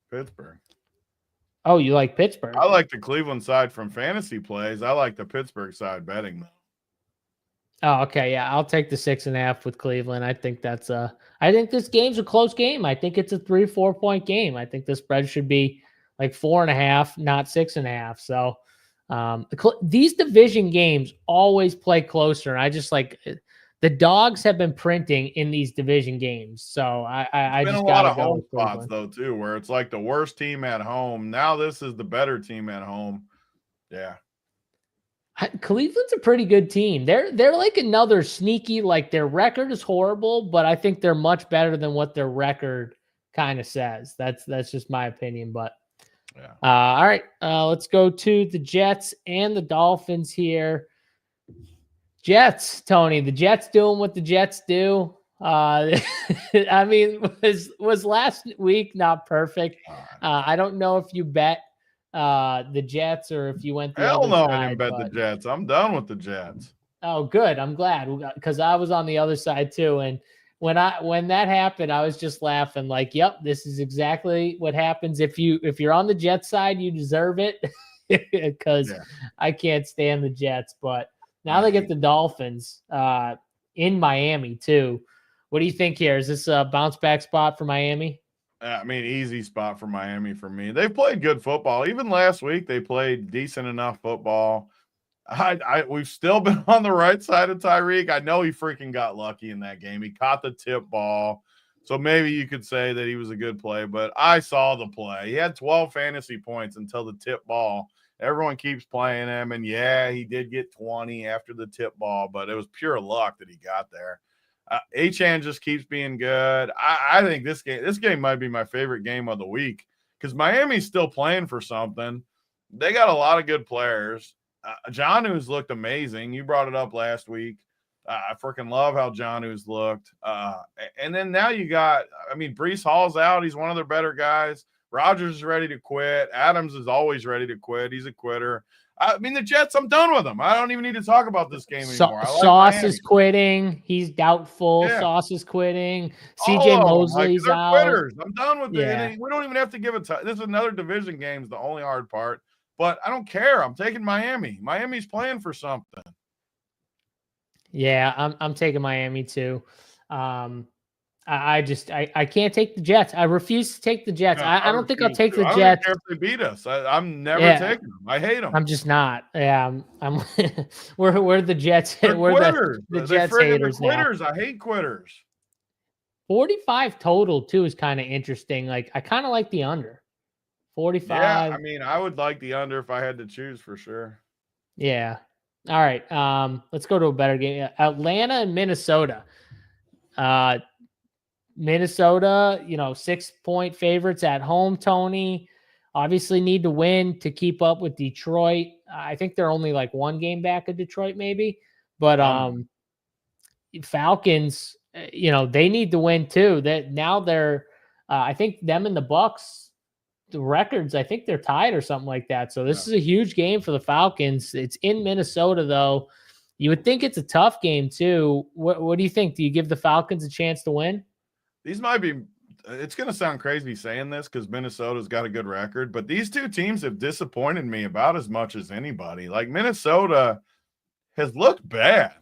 B: Pittsburgh.
A: Oh, you like Pittsburgh?
B: I like the Cleveland side from fantasy plays. I like the Pittsburgh side betting though.
A: Oh, okay. Yeah, I'll take the 6.5 with Cleveland. I think I think this game's a close game. I think it's a 3-4 point game. I think the spread should be like 4.5, not 6.5. So these division games always play closer. And I just like the dogs have been printing in these division games. So I just got a lot of
B: home spots though too, where it's like the worst team at home. Now this is the better team at home. Yeah.
A: Cleveland's a pretty good team. They're like another sneaky, like their record is horrible, but I think they're much better than what their record kind of says. That's just my opinion. But
B: yeah.
A: All right. Let's go to the Jets and the Dolphins here. Jets, Tony. The Jets doing what the Jets do. I mean, was last week not perfect? I don't know if you bet the Jets or if you went the
B: Hell
A: other
B: no,
A: side,
B: I didn't bet the Jets. I'm done with the Jets.
A: Oh, good. I'm glad because I was on the other side too. And when that happened, I was just laughing like, yep, this is exactly what happens. If you're on the Jets side, you deserve it because I can't stand the Jets. But now they get the Dolphins in Miami too. What do you think here? Is this a bounce back spot for Miami?
B: I mean, easy spot for Miami for me. They've played good football. Even last week, they played decent enough football. We've still been on the right side of Tyreek. I know he freaking got lucky in that game. He caught the tip ball. So maybe you could say that he was a good play, but I saw the play. He had 12 fantasy points until the tip ball. Everyone keeps playing him, and yeah, he did get 20 after the tip ball, but it was pure luck that he got there. Achane just keeps being good. I think this game might be my favorite game of the week because Miami's still playing for something. They got a lot of good players. Jonnu's looked amazing. You brought it up last week. I freaking love how Jonnu's looked. And then now you got, I mean, Breece Hall's out. He's one of their better guys. Rodgers is ready to quit. Adams is always ready to quit. He's a quitter. I mean, the Jets, I'm done with them. I don't even need to talk about this game anymore.
A: Sauce is quitting. He's doubtful. Yeah. Sauce is quitting. CJ Mosley's out.
B: Quitters. I'm done with it. We don't even have to give it. This is another division game. Is the only hard part. But I don't care. I'm taking Miami. Miami's playing for something.
A: Yeah, I'm taking Miami too. I can't take the Jets. I refuse to take the Jets. No, I don't think I'll take the Jets.
B: I don't care if they beat us. I'm never taking them. I hate them.
A: I'm just not. Yeah, I'm we're the Jets. We're
B: quitters.
A: The Jets haters
B: quitters.
A: now.
B: I hate quitters.
A: 45 total too is kind of interesting. Like I kind of like the under. 45.
B: Yeah, I mean, I would like the under if I had to choose for sure.
A: Yeah. All right. Let's go to a better game. Atlanta and Minnesota. Minnesota, 6-point favorites at home, Tony. Obviously need to win to keep up with Detroit. I think they're only like one game back of Detroit, maybe. But Falcons, they need to win too. That now they're I think them and the Bucks the records, I think they're tied or something like that. So this is a huge game for the Falcons. It's in Minnesota, though. You would think it's a tough game, too. What do you think? Do you give the Falcons a chance to win?
B: These might be – it's going to sound crazy saying this because Minnesota's got a good record, but these two teams have disappointed me about as much as anybody. Like, Minnesota has looked bad,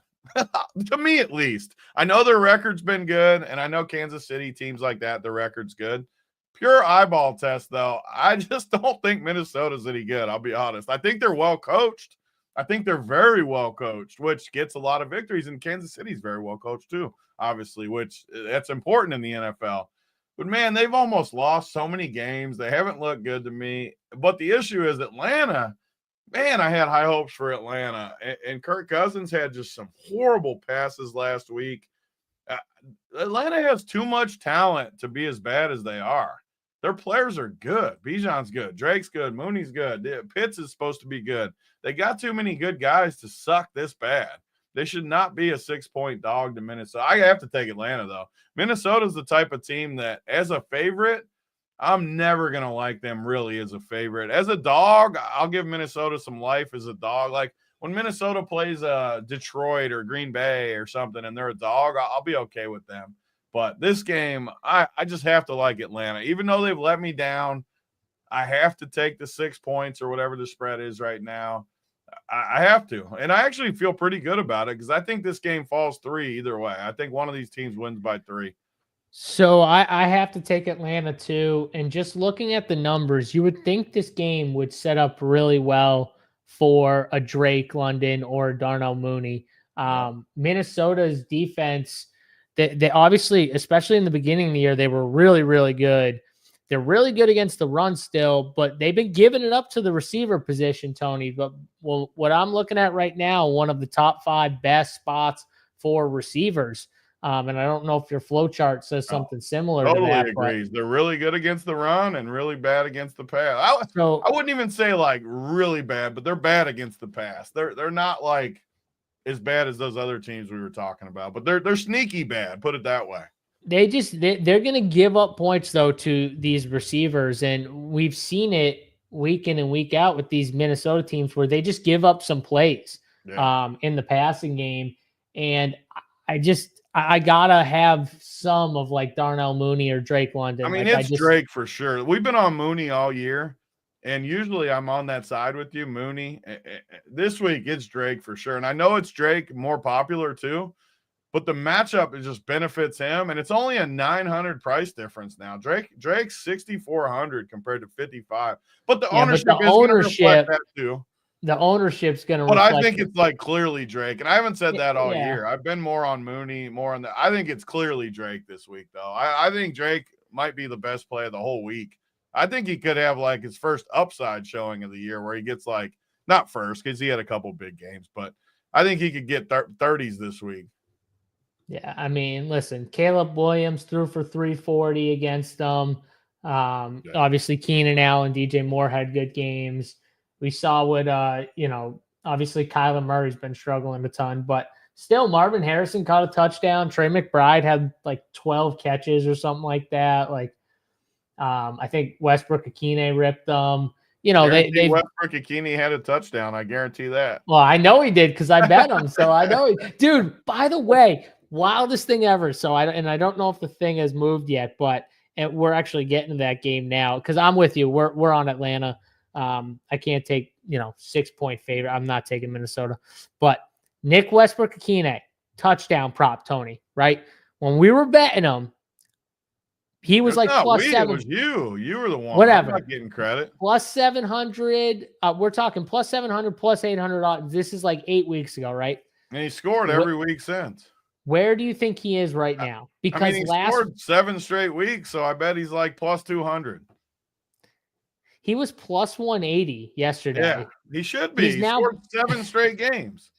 B: to me at least. I know their record's been good, and I know Kansas City, teams like that, their record's good. Pure eyeball test, though, I just don't think Minnesota's any good, I'll be honest. I think they're well coached. I think they're very well coached, which gets a lot of victories, and Kansas City's very well coached too, obviously, which that's important in the NFL. But, man, they've almost lost so many games. They haven't looked good to me. But the issue is Atlanta, man, I had high hopes for Atlanta. And Kirk Cousins had just some horrible passes last week. Atlanta has too much talent to be as bad as they are. Their players are good. Bijan's good. Drake's good. Mooney's good. Pitts is supposed to be good. They got too many good guys to suck this bad. They should not be a 6-point dog to Minnesota. I have to take Atlanta, though. Minnesota's the type of team that, as a favorite, I'm never going to like them really as a favorite. As a dog, I'll give Minnesota some life as a dog. Like, when Minnesota plays Detroit or Green Bay or something and they're a dog, I'll be okay with them. But this game, I just have to like Atlanta. Even though they've let me down, I have to take the 6 points or whatever the spread is right now. I have to. And I actually feel pretty good about it because I think this game falls 3 either way. I think one of these teams wins by 3.
A: So I have to take Atlanta too. And just looking at the numbers, you would think this game would set up really well for a Drake London or a Darnell Mooney. Minnesota's defense, they obviously, especially in the beginning of the year, they were really, really good. They're really good against the run still, but they've been giving it up to the receiver position, Tony. But what I'm looking at right now, one of the top 5 best spots for receivers. And I don't know if your flow chart says something similar to that.
B: Totally agrees. They're really good against the run and really bad against the pass. I wouldn't even say like really bad, but they're bad against the pass. They're not like as bad as those other teams we were talking about, but they're sneaky bad. Put it that way.
A: They're going to give up points though to these receivers, and we've seen it week in and week out with these Minnesota teams where they just give up some plays in the passing game, and I gotta have some of like Darnell Mooney or Drake London.
B: I mean, it's Drake for sure. We've been on Mooney all year, and usually I'm on that side with you, Mooney. This week it's Drake for sure, and I know it's Drake more popular too. But the matchup, it just benefits him, and it's only a $900 price difference now. Drake's $6,400 compared to $55. But the ownership is going to reflect that too.
A: The ownership's going to
B: reflect. But I think it's like clearly Drake, and I haven't said that all year. I've been more on Mooney, more on that. I think it's clearly Drake this week, though. I think Drake might be the best play of the whole week. I think he could have like his first upside showing of the year where he gets like not first because he had a couple big games, but I think he could get 30s this week.
A: Yeah, I mean, listen, Caleb Williams threw for 340 against them. Obviously, Keenan Allen, DJ Moore had good games. We saw what, obviously Kyler Murray's been struggling a ton, but still Marvin Harrison caught a touchdown. Trey McBride had like 12 catches or something like that. Like, I think Westbrook-Ikhine ripped them. They
B: Westbrook-Ikhine had a touchdown. I guarantee that.
A: Well, I know he did because I bet him. So I know dude, by the way, wildest thing ever. So I don't know if the thing has moved yet, but we're actually getting to that game now because I'm with you. We're on Atlanta. I can't take 6-point favorite. I'm not taking Minnesota, but Nick Westbrook-Ikhine touchdown prop, Tony. Right when we were betting him, he was like +7.
B: It was you. You were the one.
A: Whatever.
B: I'm not getting credit.
A: +700. We're talking +700, +800. This is like 8 weeks ago, right?
B: And he scored every week since.
A: Where do you think he is right now? Because
B: he scored 7 straight weeks, so I bet he's like +200.
A: He was +180 yesterday.
B: Yeah, he should be. He scored 7 straight games.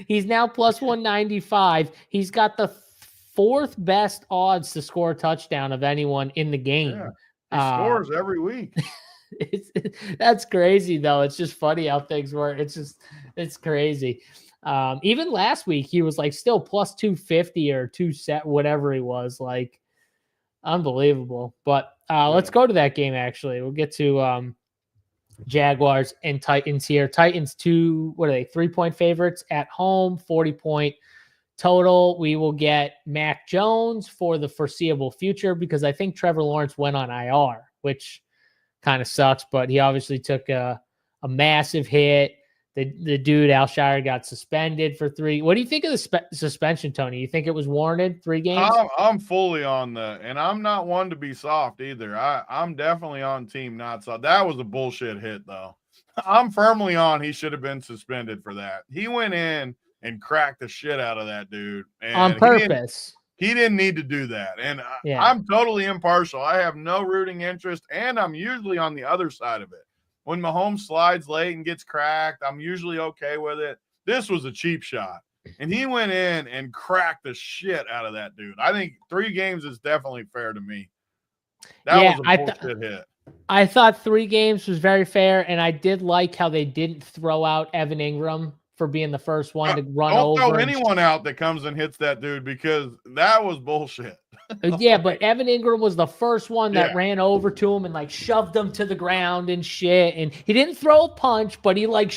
A: He's now +195. He's got the 4th best odds to score a touchdown of anyone in the game.
B: Yeah, he scores every week.
A: That's crazy, though. It's just funny how things work. It's crazy. Even last week, he was like still +250 or whatever he was, like unbelievable. But Let's go to that game, actually. We'll get to Jaguars and Titans here. Titans 3-point favorites at home, 40-point total. We will get Mac Jones for the foreseeable future because I think Trevor Lawrence went on IR, which kind of sucks, but he obviously took a massive hit. The dude, Alshire, got suspended for 3. What do you think of the suspension, Tony? You think it was warranted? 3 games?
B: I'm fully on and I'm not one to be soft either. I'm definitely on team not soft. That was a bullshit hit, though. I'm firmly on he should have been suspended for that. He went in and cracked the shit out of that dude. And
A: on purpose.
B: He didn't need to do that. And I'm totally impartial. I have no rooting interest, and I'm usually on the other side of it. When Mahomes slides late and gets cracked, I'm usually okay with it. This was a cheap shot. And he went in and cracked the shit out of that dude. I think 3 games is definitely fair to me. That was a bullshit hit.
A: I thought 3 games was very fair, and I did like how they didn't throw out Evan Ingram for being the first one to run over.
B: Don't throw anyone out that comes and hits that dude because that was bullshit.
A: Yeah, but Evan Ingram was the first one that ran over to him and like shoved him to the ground and shit. And he didn't throw a punch, but he like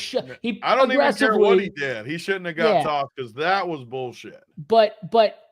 B: I don't even care what he did. He shouldn't have got tossed because that was bullshit.
A: But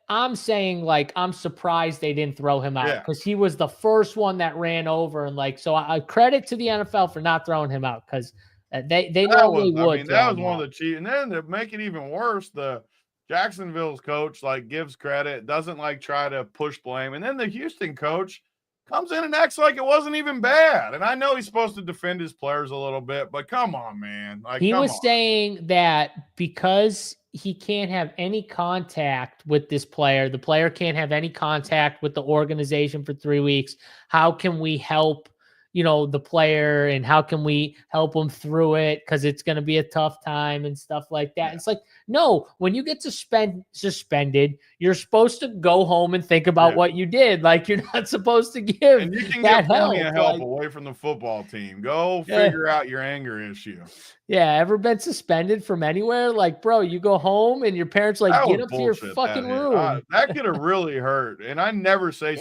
A: I'm saying, like, I'm surprised they didn't throw him out because he was the first one that ran over. And like, so I credit to the NFL for not throwing him out because they normally would. I mean,
B: that was one of the cheat. And then to make it even worse, the Jacksonville's coach like gives credit, doesn't like try to push blame. And then the Houston coach comes in and acts like it wasn't even bad. And I know he's supposed to defend his players a little bit, but come on, man. Like,
A: he was saying that because he can't have any contact with this player, the player can't have any contact with the organization for 3 weeks. How can we help, the player, and how can we help him through it? Because it's going to be a tough time and stuff like that. Yeah. It's like, no, when you get suspended, you're supposed to go home and think about what you did. Like, you're not supposed to give
B: and you can get plenty of help away from the football team. Go figure out your anger issue.
A: Yeah, ever been suspended from anywhere? Like, bro, you go home and your parents like get up to your fucking room.
B: That could have really hurt. And I never say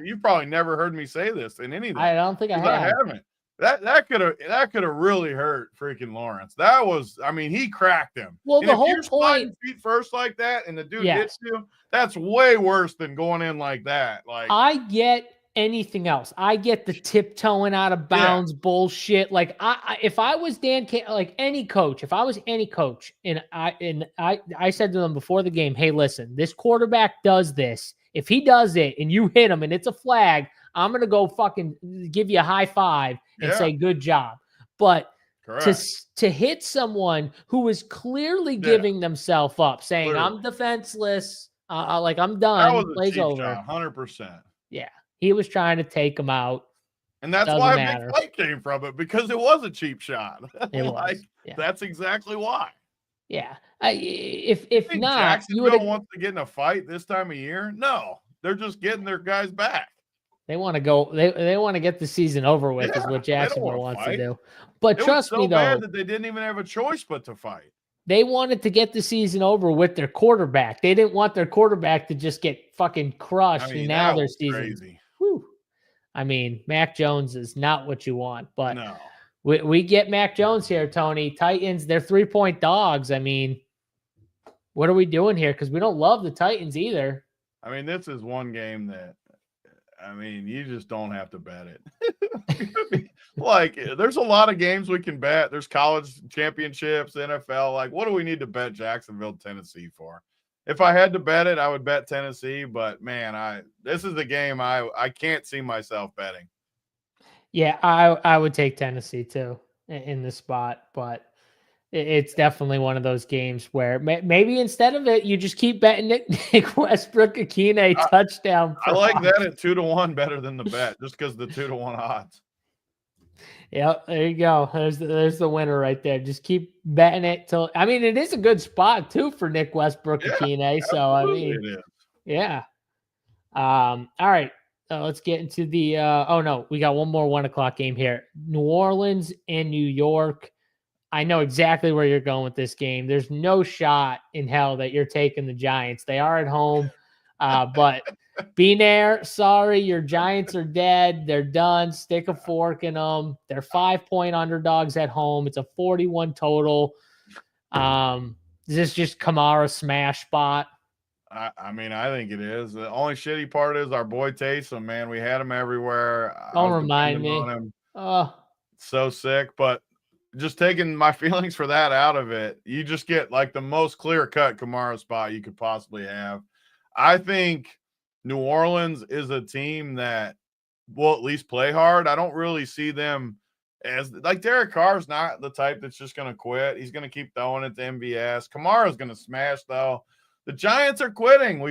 B: you probably never heard me say this in anything.
A: I don't think I
B: haven't. That could have really hurt freaking Lawrence. That was, I mean, he cracked him.
A: Well,
B: and
A: the whole point,
B: feet first like that, and the dude hits you. That's way worse than going in like that. Like,
A: I get anything else. I get the tiptoeing out of bounds bullshit. Like, if I was any coach, if I was any coach, and I said to them before the game, hey, listen, this quarterback does this. If he does it and you hit him and it's a flag, I'm going to go fucking give you a high five and say good job. But to hit someone who is clearly giving themselves up, saying I'm defenseless, like I'm done,
B: that was a
A: plays over.
B: 100%.
A: Yeah. He was trying to take him out.
B: And that's why a big fight came from it, because it was a cheap shot. That's exactly why.
A: Yeah. If not,
B: you would want to get in a fight this time of year? No. They're just getting their guys back.
A: They want to go. They want to get the season over with, is what Jacksonville wants to do. But trust me, though,
B: bad that they didn't even have a choice but to fight.
A: They wanted to get the season over with their quarterback. They didn't want their quarterback to just get fucking crushed. And now their season.
B: Crazy.
A: Whew. I mean, Mac Jones is not what you want, but we get Mac Jones here, Tony. Titans, they're 3-point dogs. I mean, what are we doing here? Because we don't love the Titans either.
B: I mean, this is one game that, you just don't have to bet it. Like, there's a lot of games we can bet. There's college championships, NFL. Like, what do we need to bet Jacksonville, Tennessee for? If I had to bet it, I would bet Tennessee. But, man, this is the game I can't see myself betting. Yeah,
A: I would take Tennessee, too, in this spot. But it's definitely one of those games where maybe instead of it, you just keep betting Nick Westbrook Akine touchdown.
B: I like that at 2-1 better than the bet, just because the 2-1 odds.
A: Yeah, there you go. There's the winner right there. Just keep betting it till. I mean, it is a good spot too for Nick Westbrook Akine. So
B: it is.
A: Yeah. All right. Let's get into the. We got one more 1:00 game here. New Orleans and New York. I know exactly where you're going with this game. There's no shot in hell that you're taking the Giants. They are at home. But Benair, sorry, your Giants are dead. They're done. Stick a fork in them. They're 5-point underdogs at home. It's a 41 total. Is this just Kamara smash spot?
B: I mean, I think it is. The only shitty part is our boy Taysom, man. We had him everywhere.
A: Don't remind me.
B: On him. So sick, but just taking my feelings for that out of it, you just get like the most clear-cut Kamara spot you could possibly have. I think New Orleans is a team that will at least play hard. I don't really see them as like Derek Carr's not the type that's just going to quit. He's going to keep throwing it to MVS. Kamara's going to smash though. The Giants are quitting.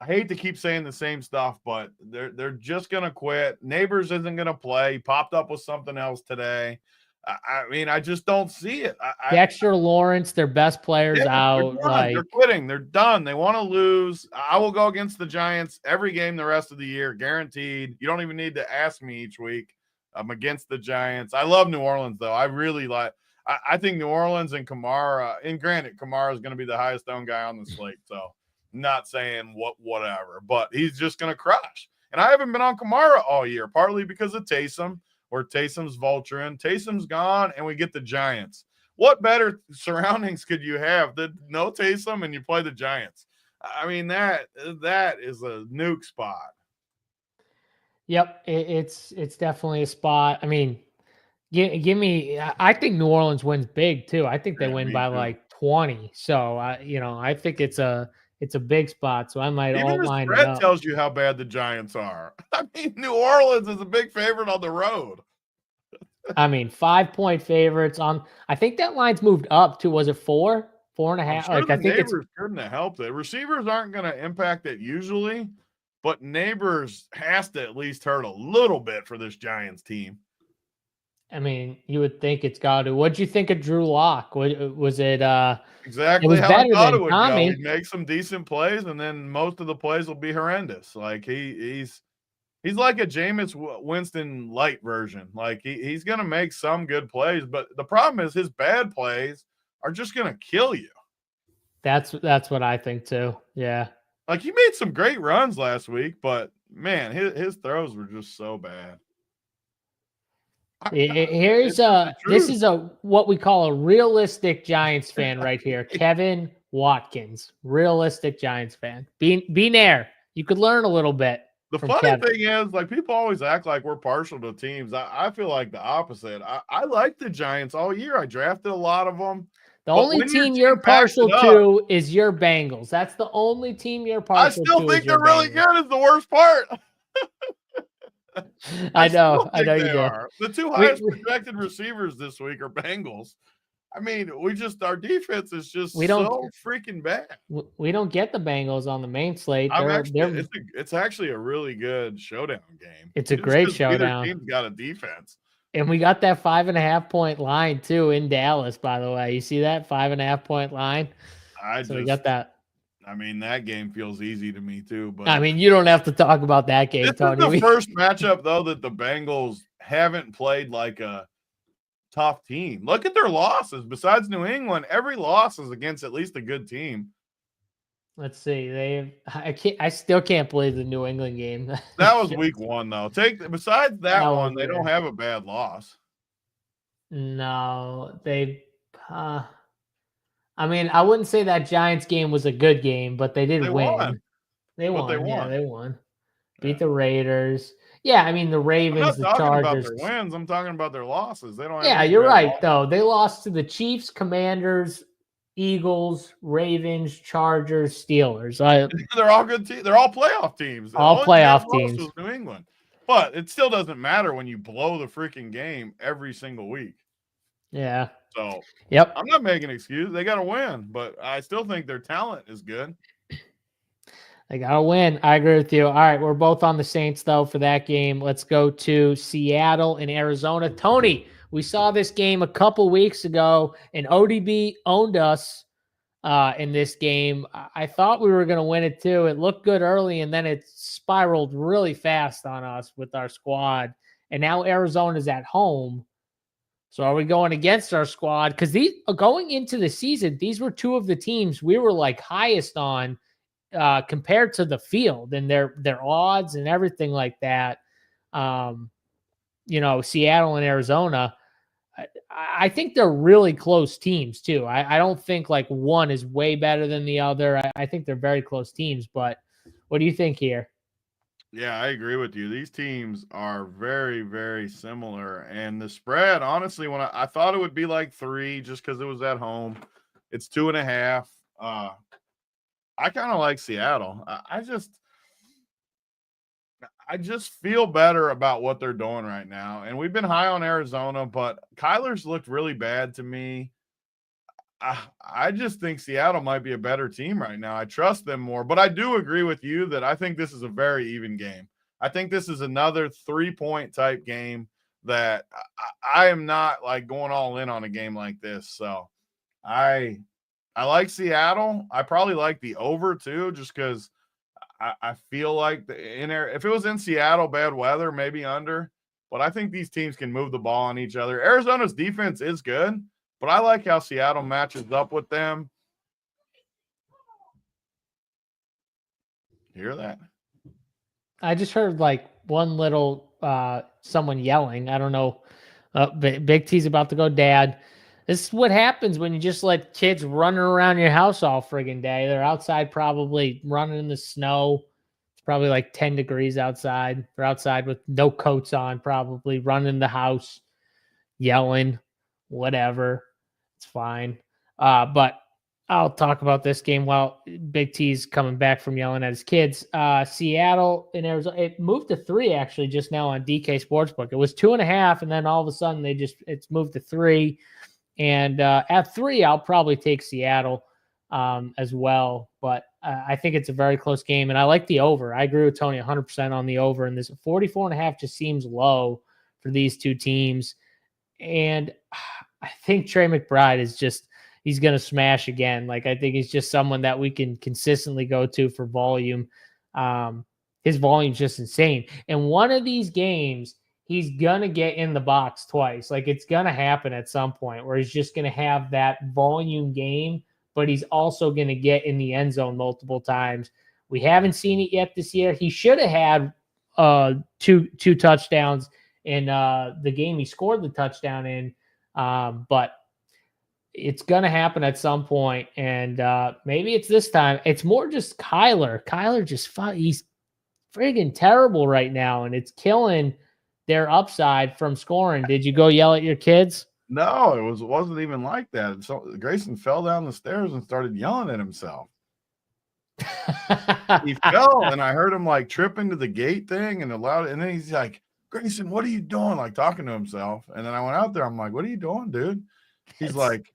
B: I hate to keep saying the same stuff, but they're just going to quit. Neighbors isn't going to play. He popped up with something else today. I mean, I just don't see it.
A: Dexter Lawrence, their best players out.
B: They're quitting. They're done. They want to lose. I will go against the Giants every game the rest of the year, guaranteed. You don't even need to ask me each week. I'm against the Giants. I love New Orleans, though. I really like – I think New Orleans and Kamara – and granted, Kamara is going to be the highest owned guy on the slate, so I'm not saying whatever. But he's just going to crush. And I haven't been on Kamara all year, partly because of Taysom. Or Taysom's vulturing. Taysom's gone, and we get the Giants. What better surroundings could you have than no Taysom and you play the Giants? I mean, that is a nuke spot.
A: Yep, it's definitely a spot. I mean, give me. I think New Orleans wins big too. I think they win by like 20. So I think it's a big spot. So I might all line it up.
B: Spread tells you how bad the Giants are. I mean, New Orleans is a big favorite on the road.
A: I mean, 5-point favorites on. I think that line's moved up to, was it 4.5?
B: Sure, I think it's couldn't have helped it. Receivers aren't going to impact it usually, but Neighbors has to at least hurt a little bit for this Giants team.
A: I mean, you would think it's got to. What'd you think of Drew Lock? Was it
B: exactly
A: it was
B: how
A: better
B: I thought
A: than
B: it would
A: Tommy.
B: go? He'd make some decent plays, and then most of the plays will be horrendous. Like he's like a Jameis Winston light version. Like he's going to make some good plays, but the problem is his bad plays are just going to kill you.
A: That's what I think too. Yeah.
B: Like he made some great runs last week, but man, his throws were just so bad.
A: Here's this is what we call a realistic Giants fan right here. Kevin Watkins, realistic Giants fan. Be near. You could learn a little bit.
B: The funny thing is, like, people always act like we're partial to teams. I feel like the opposite. I like the Giants all year. I drafted a lot of them.
A: The only team you're partial to is your Bengals. That's the only team you're partial to.
B: I still think they're really good is the worst part.
A: I know you do.
B: The two highest projected receivers this week are Bengals. I mean, our defense is just so freaking bad.
A: We don't get the Bengals on the main slate.
B: It's actually a really good showdown game.
A: It's a great showdown.
B: Neither team's got a defense.
A: And we got that 5.5-point line too in Dallas, by the way. You see that 5.5-point line? We got that.
B: I mean, that game feels easy to me too. But
A: I mean, you don't have to talk about that game, Tony.
B: This is the first matchup though that the Bengals haven't played like a tough team. Look at their losses. Besides New England, every loss is against at least a good team.
A: Let's see. I still can't believe the New England game.
B: That was week 1 though. Besides that one, they don't have a bad loss.
A: No, I mean, I wouldn't say that Giants game was a good game, but they did win. They won. Yeah, they won. Beat the Raiders. Yeah, I mean the Ravens, the Chargers.
B: I'm not talking about their wins. I'm talking about their losses. They don't have.
A: Yeah, you're right though. They lost to the Chiefs, Commanders, Eagles, Ravens, Chargers, Steelers.
B: They're all good teams. They're all playoff teams.
A: All playoff teams.
B: Was New England, but it still doesn't matter when you blow the freaking game every single week.
A: Yeah.
B: So.
A: Yep.
B: I'm not making an excuse. They got to win, but I still think their talent is good.
A: They got to win. I agree with you. All right, we're both on the Saints, though, for that game. Let's go to Seattle and Arizona. Tony, we saw this game a couple weeks ago, and ODB owned us in this game. I thought we were going to win it, too. It looked good early, and then it spiraled really fast on us with our squad. And now Arizona's at home. So are we going against our squad? Because going into the season, these were two of the teams we were like highest on compared to the field and their odds and everything like that. Seattle and Arizona, I think they're really close teams too. I don't think like one is way better than the other. I think they're very close teams, but what do you think here?
B: Yeah, I agree with you. These teams are very, very similar. And the spread, honestly, when I thought it would be like 3 just because it was at home, it's 2.5. I kind of like Seattle. I just feel better about what they're doing right now. And we've been high on Arizona, but Kyler's looked really bad to me. I just think Seattle might be a better team right now. I trust them more, but I do agree with you that I think this is a very even game. I think this is another 3-point type game that I am not like going all in on a game like this. So I like Seattle. I probably like the over too, just because I feel like if it was in Seattle, bad weather, maybe under, but I think these teams can move the ball on each other. Arizona's defense is good, but I like how Seattle matches up with them. Hear that?
A: I just heard like one little someone yelling. I don't know. Big T's about to go dad. This is what happens when you just let kids running around your house all friggin' day. They're outside probably running in the snow. It's probably like 10 degrees outside. They're outside with no coats on, probably running the house, yelling, whatever. It's fine. But I'll talk about this game while Big T's coming back from yelling at his kids. Seattle and Arizona, it moved to 3 actually just now on DK Sportsbook. It was 2.5, and then all of a sudden it's moved to 3. And at 3, I'll probably take Seattle as well. But I think it's a very close game, and I like the over. I agree with Tony 100% on the over, and this 44.5 just seems low for these two teams. And I think Trey McBride is he's going to smash again. Like, I think he's just someone that we can consistently go to for volume. His volume's just insane. And one of these games, he's going to get in the box twice. Like, it's going to happen at some point where he's just going to have that volume game, but he's also going to get in the end zone multiple times. We haven't seen it yet this year. He should have had two touchdowns in the game he scored the touchdown in. But it's going to happen at some point, and maybe it's this time. It's more just Kyler. Kyler he's friggin' terrible right now, and it's killing their upside from scoring. Did you go yell at your kids?
B: No, it wasn't even like that. So Grayson fell down the stairs and started yelling at himself. He fell, and I heard him like trip into the gate thing and then he's like, Grayson, what are you doing? Like talking to himself. And then I went out there. I'm like, what are you doing, dude? He's like,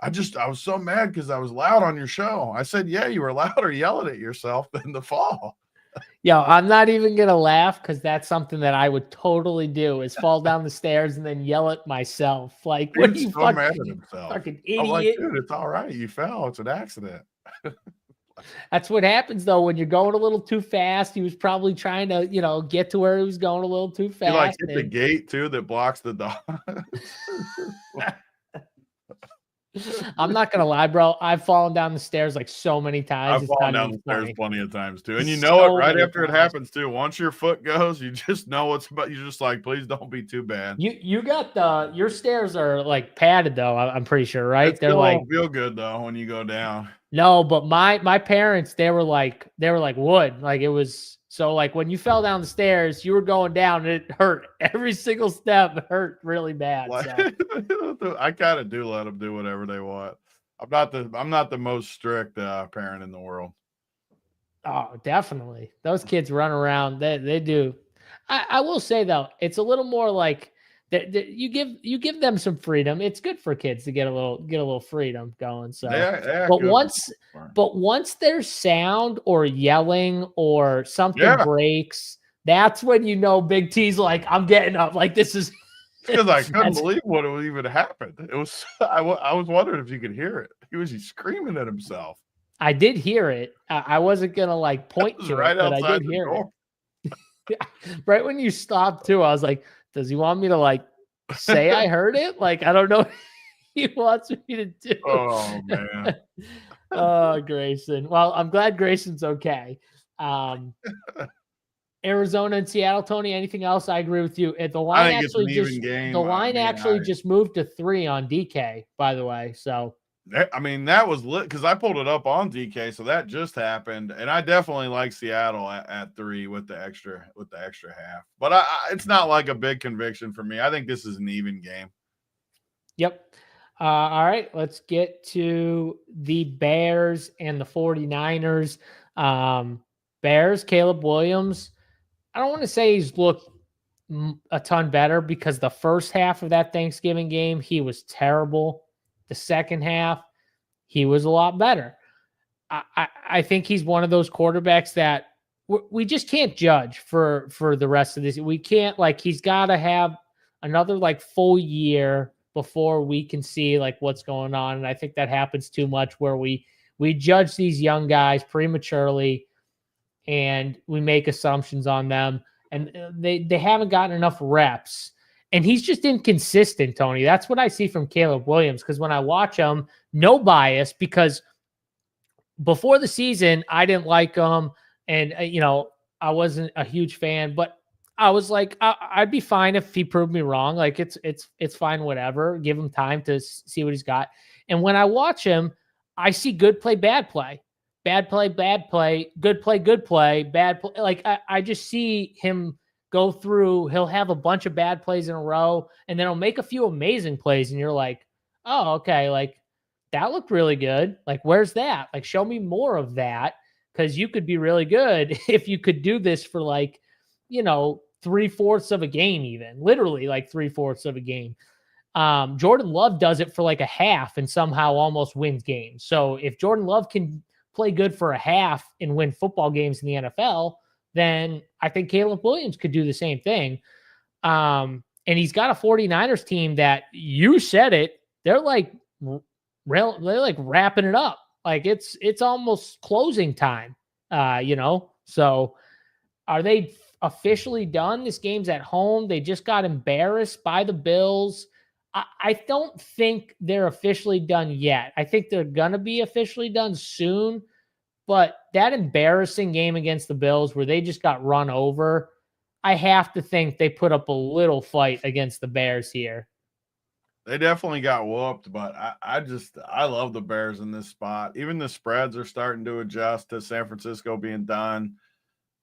B: I was so mad because I was loud on your show. I said, yeah, you were louder yelling at yourself than the fall.
A: Yo, I'm not even going to laugh because that's something that I would totally do is fall down the stairs and then yell at myself. Like, what are you
B: so mad at himself?
A: Fucking idiot.
B: I'm like, dude, it's all right. You fell. It's an accident.
A: That's what happens, though, when you're going a little too fast. He was probably trying to, get to where he was going a little too fast.
B: He like hit the gate, too, that blocks the dog.
A: I'm not gonna lie, bro. I've fallen down the stairs like so many times.
B: I've fallen down the stairs plenty of times too, and you know it right after it happens too. Once your foot goes, you just know it's. But you're just like, please don't be too bad.
A: You got your stairs are like padded though. I'm pretty sure, right?
B: They're like feel good though when you go down.
A: No, but my parents they were like wood. Like it was so like when you fell down the stairs, you were going down and it hurt. Every single step hurt really bad. So.
B: I kind of do let them do whatever they want. I'm not the most strict parent in the world.
A: Oh, definitely. Those kids run around. They do. I will say though, it's a little more like that. You give them some freedom. It's good for kids to get a little freedom going. So, but once there's sound or yelling or something breaks, that's when you know Big T's like, I'm getting up. Like this is.
B: Because I couldn't believe what even happened. It was I was wondering if you could hear it. He was screaming at himself.
A: I did hear it. I wasn't gonna like point to
B: right
A: it, but I did hear it. Right when you stopped too, I was like, does he want me to like say I heard it? Like I don't know what he wants me to do.
B: Oh man.
A: Oh, Grayson. Well, I'm glad Grayson's okay. Arizona and Seattle, Tony. Anything else? I agree with you. The
B: I
A: line
B: think it's
A: actually
B: an even game.
A: the line actually just moved to 3 on DK. By the way, so
B: that was lit because I pulled it up on DK, so that just happened, and I definitely like Seattle at 3 with the extra half. But it's not like a big conviction for me. I think this is an even game.
A: Yep. All right, let's get to the Bears and the 49ers. Bears, Caleb Williams. I don't want to say he's looked a ton better because the first half of that Thanksgiving game, he was terrible. The second half, he was a lot better. I think he's one of those quarterbacks that we just can't judge for the rest of this. We can't, like, he's got to have another like full year before we can see like what's going on. And I think that happens too much where we judge these young guys prematurely and we make assumptions on them, and they haven't gotten enough reps. And he's just inconsistent, Tony. That's what I see from Caleb Williams, because when I watch him, no bias, because before the season, I didn't like him. And, I wasn't a huge fan, but I was like, I'd be fine if he proved me wrong. Like it's fine, whatever. Give him time to see what he's got. And when I watch him, I see good play, bad play, bad play, bad play, good play, bad play. Like I just see him go through. He'll have a bunch of bad plays in a row, and then he'll make a few amazing plays, and you're like, oh, okay, like that looked really good. Like, where's that? Like, show me more of that, because you could be really good if you could do this for like, 3/4 of a game, even literally like 3/4 of a game. Jordan Love does it for like a half and somehow almost wins games. So if Jordan Love can play good for a half and win football games in the NFL, then I think Caleb Williams could do the same thing. And he's got a 49ers team that, you said it, they're like wrapping it up. Like it's almost closing time, So are they officially done? This game's at home. They just got embarrassed by the Bills. I don't think they're officially done yet. I think they're going to be officially done soon. But that embarrassing game against the Bills where they just got run over, I have to think they put up a little fight against the Bears here.
B: They definitely got whooped, but I love the Bears in this spot. Even the spreads are starting to adjust to San Francisco being done.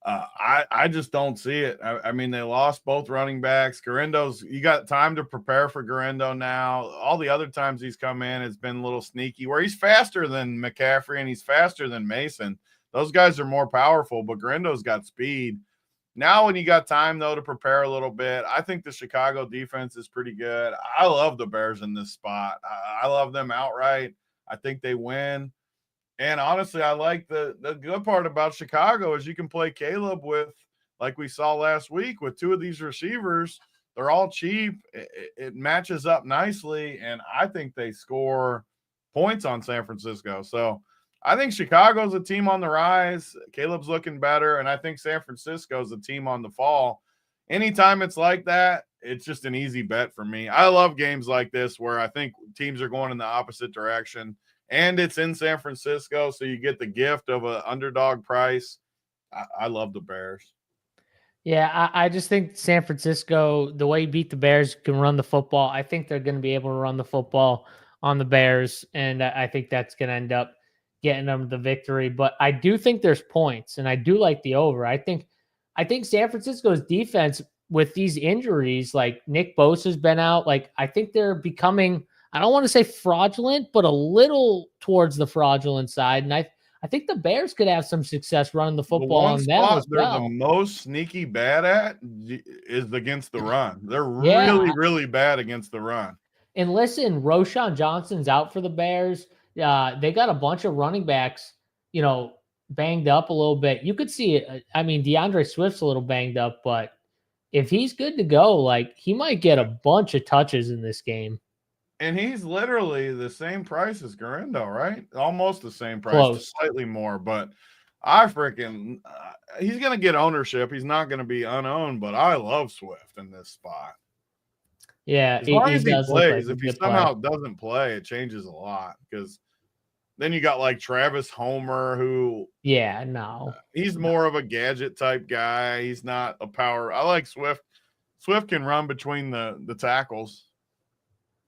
B: I just don't see it. I mean, they lost both running backs. You got time to prepare for Garendo now. All the other times he's come in, it's been a little sneaky, where he's faster than McCaffrey and he's faster than Mason. Those guys are more powerful, but Garendo's got speed. Now, when you got time, though, to prepare a little bit, I think the Chicago defense is pretty good. I love the Bears in this spot. I love them outright. I think they win. And honestly, I like the good part about Chicago is you can play Caleb with, like we saw last week, with two of these receivers. They're all cheap. It matches up nicely, and I think they score points on San Francisco. So I think Chicago's a team on the rise. Caleb's looking better, and I think San Francisco's a team on the fall. Anytime it's like that, it's just an easy bet for me. I love games like this where I think teams are going in the opposite direction. And it's in San Francisco, so you get the gift of an underdog price. I love the Bears.
A: Yeah, I just think San Francisco, the way you beat the Bears, can run the football. I think they're going to be able to run the football on the Bears, and I think that's going to end up getting them the victory. But I do think there's points, and I do like the over. I think San Francisco's defense, with these injuries, like Nick Bosa's been out, like I think they're becoming, I don't want to say fraudulent, but a little towards the fraudulent side. And I think the Bears could have some success running the football on them as well.
B: They're the most sneaky bad at is against the run. They're really, really bad against the run.
A: And listen, Roschon Johnson's out for the Bears. They got a bunch of running backs, banged up a little bit. You could see it. I mean, DeAndre Swift's a little banged up, but if he's good to go, like, he might get a bunch of touches in this game.
B: And he's literally the same price as Garendo, right? Almost the same price,
A: Close.
B: Slightly more. But I freaking he's going to get ownership. He's not going to be unowned, but I love Swift in this spot.
A: Yeah,
B: as long as he plays. If he somehow doesn't play, it changes a lot because Then you got like Travis Homer, who he's more of a gadget type guy. He's not a power. I like Swift. Swift can run between the tackles.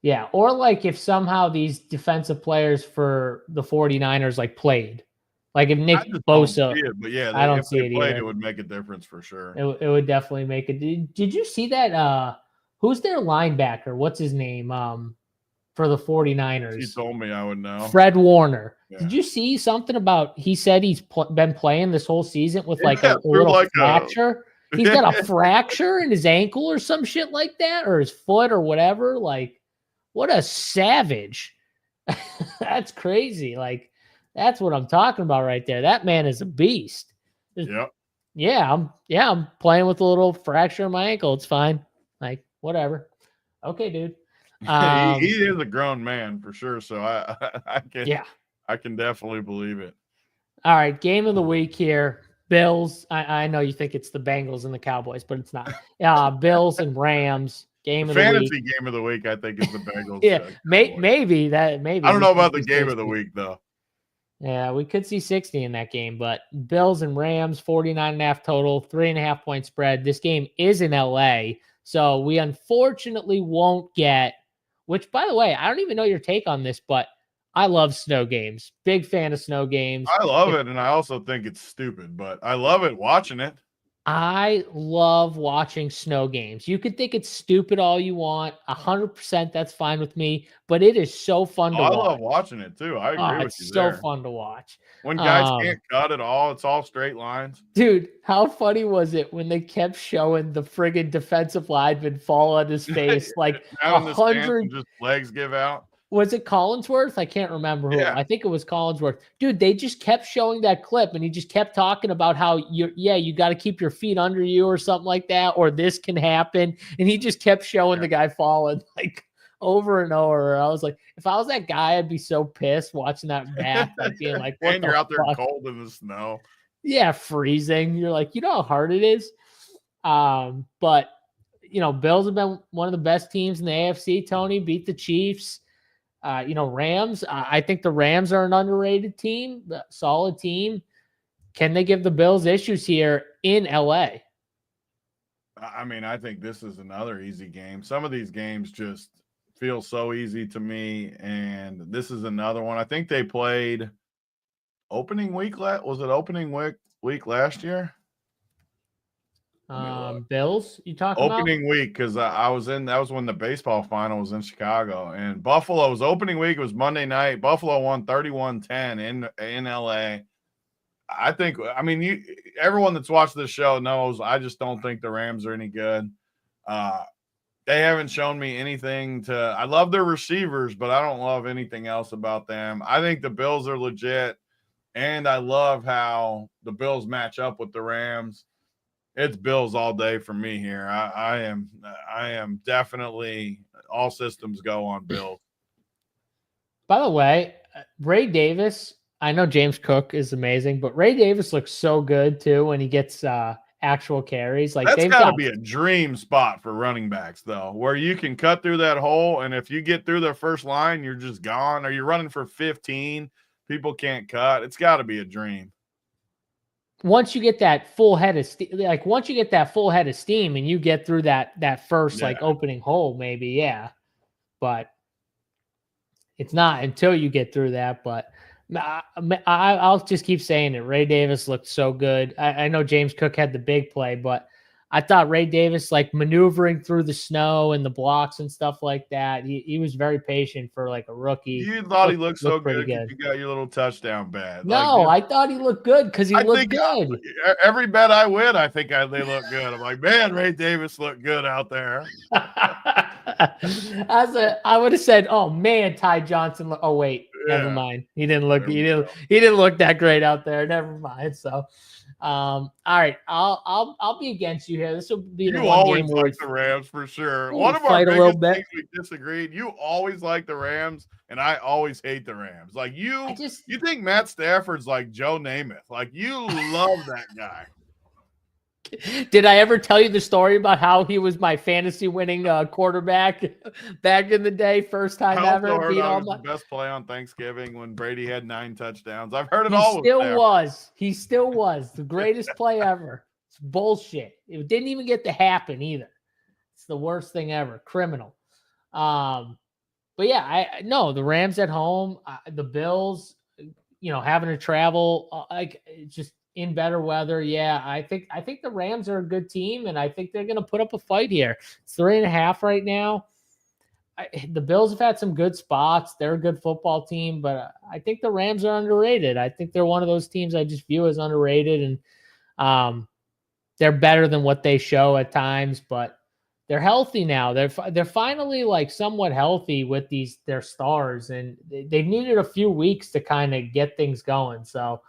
A: Yeah, or like if somehow these defensive players for the 49ers like played. Like if Nick Bosa,
B: but yeah,
A: I don't
B: if
A: see
B: they
A: it
B: played,
A: either.
B: it would make a difference for sure.
A: It would definitely make it. Did you see that? Who's their linebacker? What's his name? For the 49ers.
B: If you told me, I would know.
A: Fred Warner.
B: Yeah.
A: Did you see something about? He said he's been playing this whole season with like a little fracture. He's got a fracture in his ankle or some shit like that, or his foot or whatever. Like, what a savage! That's crazy. Like, that's what I'm talking about right there. That man is a beast.
B: Yep.
A: Yeah, I'm playing with a little fracture in my ankle. It's fine. Like, whatever. Okay, dude.
B: He is a grown man for sure. So I can definitely believe it.
A: All right, game of the week here. Bills. I know you think it's the Bengals and the Cowboys, but it's not. Bills and Rams. Game of the week.
B: Fantasy game of the week, I think, is the Bengals.
A: Yeah, maybe. I
B: don't know about the game 60. Of the week, though.
A: Yeah, we could see 60 in that game, but Bills and Rams, 49.5 total, 3.5 point spread. This game is in LA, so we unfortunately won't get, which, by the way, I don't even know your take on this, but I love snow games. Big fan of snow games.
B: I love it, and I also think it's stupid, but I love it watching it.
A: I love watching snow games. You could think it's stupid all you want. 100%, that's fine with me. But it is so fun to watch.
B: I love watching it too. I agree with you.
A: It's so fun to watch.
B: When guys can't cut at all, it's all straight lines.
A: Dude, how funny was it when they kept showing the friggin' defensive lineman fall on his face like 100
B: just legs give out?
A: Was it Collinsworth? I can't remember who. Yeah. I think it was Collinsworth. Dude, they just kept showing that clip and he just kept talking about how you got to keep your feet under you or something like that, or this can happen. And he just kept showing the guy falling like over and over. I was like, if I was that guy, I'd be so pissed watching that back, like being like, what
B: and you're out there cold in the snow.
A: Yeah, freezing. You're like, you know how hard it is. But Bills have been one of the best teams in the AFC, Tony, beat the Chiefs. Rams, I think the Rams are an underrated team, a solid team. Can they give the Bills issues here in LA?
B: I mean, I think this is another easy game. Some of these games just feel so easy to me, and this is another one. I think they played opening week. Was it opening week last year?
A: Bills, you talking
B: opening week, because I was in. That was when the baseball final was in Chicago, and Buffalo was opening week. It was Monday night. Buffalo won 31-10 in LA. I mean, everyone that's watched this show knows I just don't think the Rams are any good. They haven't shown me anything I love their receivers, but I don't love anything else about them. I think the Bills are legit, and I love how the Bills match up with the Rams. It's Bills all day for me here. I am definitely all systems go on Bills.
A: By the way, Ray Davis, I know James Cook is amazing, but Ray Davis looks so good too when he gets actual carries. Like,
B: that's got to be a dream spot for running backs, though, where you can cut through that hole, and if you get through the first line, you're just gone. Or you're running for 15, people can't cut. It's got to be a dream.
A: Once you get that full head of steam, and you get through that first like opening hole, maybe, yeah. But it's not until you get through that. But I'll just keep saying it. Ray Davis looked so good. I know James Cook had the big play, but I thought Ray Davis, like maneuvering through the snow and the blocks and stuff like that, he was very patient for like a rookie.
B: You thought he looked so good because you got your little touchdown bad.
A: No, I thought he looked good because he looked good.
B: Every bet I win, I think they look good. I'm like, man, Ray Davis looked good out there.
A: I would have said, oh man, Ty Johnson. Oh wait, never mind. He didn't look. He didn't look that great out there. Never mind. So. All right, I'll be against you here. This will be the
B: one always game like the Rams for sure. One of our biggest things we disagreed. You always like the Rams, and I always hate the Rams. Like you think Matt Stafford's like Joe Namath. Like you love that guy.
A: Did I ever tell you the story about how he was my fantasy winning quarterback back in the day? First time
B: I
A: ever.
B: also heard that was the best play on Thanksgiving when Brady had 9 touchdowns. I've heard it
A: He
B: all.
A: still was. He still was the greatest play ever. It's bullshit. It didn't even get to happen either. It's the worst thing ever. Criminal. But yeah, the Rams at home, the Bills, having to travel, just in better weather. Yeah, I think the Rams are a good team, and I think they're going to put up a fight here. It's 3.5 right now. The Bills have had some good spots. They're a good football team, but I think the Rams are underrated. I think they're one of those teams I just view as underrated, and they're better than what they show at times, but they're healthy now. They're finally like somewhat healthy with their stars, and they've needed a few weeks to kind of get things going. So,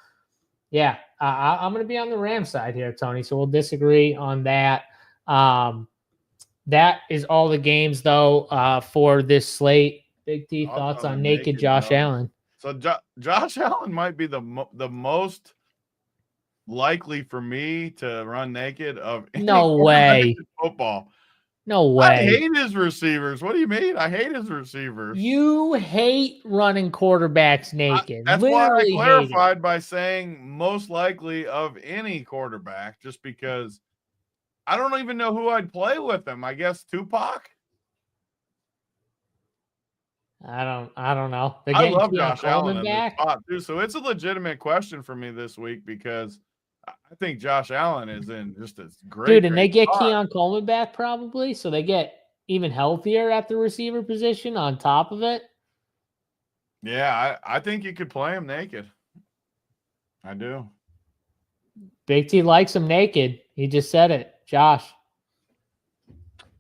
A: yeah, I'm going to be on the Rams side here, Tony. So we'll disagree on that. That is all the games though for this slate. Big T, thoughts on naked Josh Allen?
B: So Josh Allen might be the most likely for me to run naked of any football.
A: No way.
B: I hate his receivers. What do you mean? I hate his receivers.
A: You hate running quarterbacks naked.
B: That's literally why I clarified by saying most likely of any quarterback, just because I don't even know who I'd play with him. I guess Tupac.
A: I don't know.
B: I love Josh Allen in this spot too, so it's a legitimate question for me this week because I think Josh Allen is in just a great
A: and they get Keon Coleman back probably, so they get even healthier at the receiver position on top of it.
B: Yeah, I think you could play him naked. I do.
A: Big T likes him naked. He just said it. Josh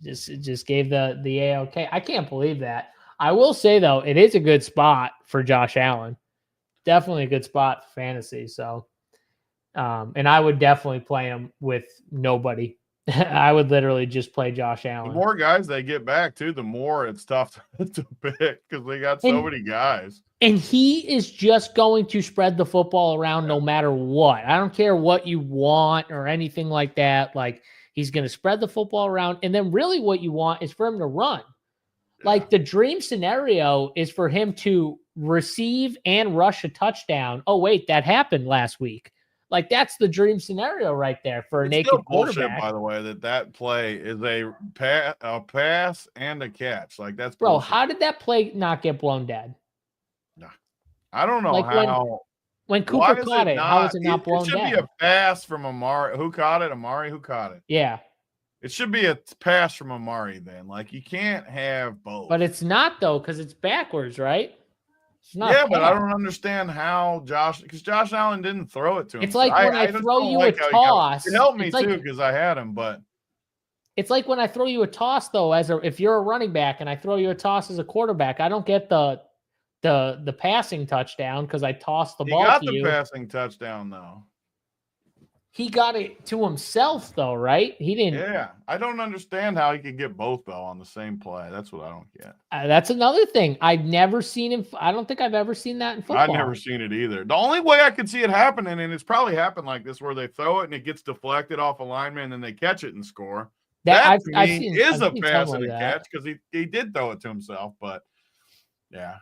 A: just gave the A-OK. I can't believe that. I will say, though, it is a good spot for Josh Allen. Definitely a good spot for fantasy. So, and I would definitely play him with nobody. I would literally just play Josh Allen.
B: The more guys they get back, too, the more it's tough to pick because they got so many guys.
A: And he is just going to spread the football around no matter what. I don't care what you want or anything like that. Like, he's going to spread the football around. And then really what you want is for him to run. Like the dream scenario is for him to receive and rush a touchdown. Oh, wait, that happened last week. Like that's the dream scenario right there for a naked quarterback.
B: Bullshit, by the way, that play is a pass and a catch. Like that's
A: bro.
B: Bullshit.
A: How did that play not get blown dead?
B: I don't know how.
A: When Cooper caught it, how is it not blown dead?
B: It should be a pass from Amari. Who caught it? Amari. Who caught it?
A: Yeah.
B: It should be a pass from Amari then. Like, you can't have both.
A: But it's not, though, because it's backwards, right? It's not.
B: Yeah, but I don't understand how because Josh Allen didn't throw it to him.
A: It's like when I throw you a toss.
B: It helped me, too, because I had him, but.
A: It's like when I throw you a toss, though, if you're a running back and I throw you a toss as a quarterback, I don't get the passing touchdown because I tossed the ball to you.
B: He got the passing touchdown, though.
A: He got it to himself, though, right? He didn't.
B: Yeah. I don't understand how he could get both, though, on the same play. That's what I don't get.
A: That's another thing. I've never seen him. I don't think I've ever seen that in football.
B: I've never seen it either. The only way I could see it happening, and it's probably happened like this, where they throw it and it gets deflected off a lineman and then they catch it and score. That to me is a pass and a catch because he did throw it to himself, but yeah.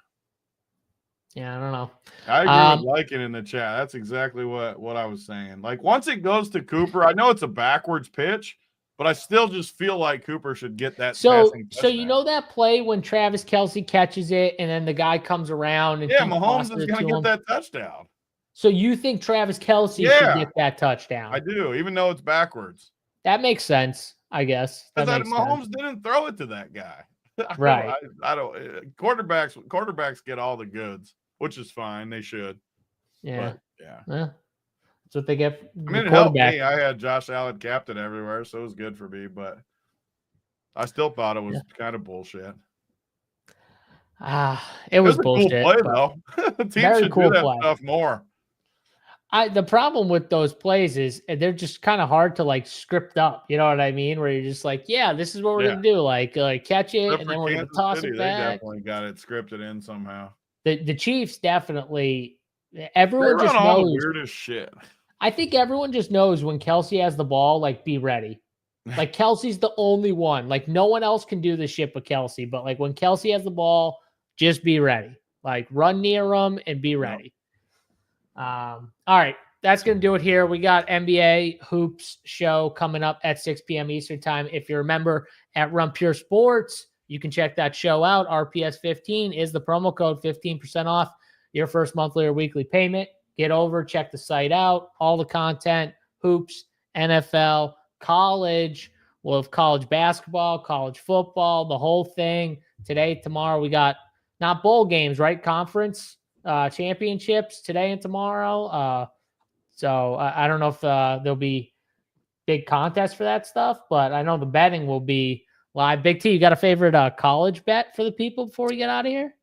A: Yeah, I don't know.
B: I agree with Lycan in the chat. That's exactly what I was saying. Like, once it goes to Cooper, I know it's a backwards pitch, but I still just feel like Cooper should get that.
A: So you know that play when Travis Kelce catches it and then the guy comes around and
B: Mahomes is going to get that touchdown.
A: So you think Travis Kelce should get that touchdown?
B: I do, even though it's backwards.
A: That makes sense, I guess.
B: Mahomes didn't throw it to that guy.
A: Right.
B: I don't. Quarterbacks get all the goods, which is fine. They should.
A: Yeah.
B: But, yeah.
A: That's what they get.
B: I mean, it helped me. I had Josh Allen captain everywhere, so it was good for me. But I still thought it was kind of bullshit.
A: It was bullshit.
B: Cool play, though. The team should do that stuff more.
A: The problem with those plays is they're just kind of hard to like script up. You know what I mean? Where you're just like, yeah, this is what we're gonna do. Like catch it, and then we're gonna toss it back.
B: They definitely got it scripted in somehow.
A: The Chiefs definitely. Everyone
B: they
A: just
B: run all
A: knows
B: the weirdest shit.
A: I think everyone just knows when Kelsey has the ball, like, be ready. Like, Kelsey's the only one. Like, no one else can do this shit but Kelsey. But, like, when Kelsey has the ball, just be ready. Like, run near him and be ready. All right. That's going to do it here. We got NBA Hoops show coming up at 6 p.m. Eastern time. If you're a member at Run Pure Sports, you can check that show out. RPS15 is the promo code, 15% off your first monthly or weekly payment. Get over, check the site out. All the content, hoops, NFL, college. We'll have college basketball, college football, the whole thing. Today, tomorrow, we got not bowl games, right? Conference championships today and tomorrow. So I don't know if there'll be big contests for that stuff, but I know the betting will be live. Big T, you got a favorite college bet for the people before we get out of here?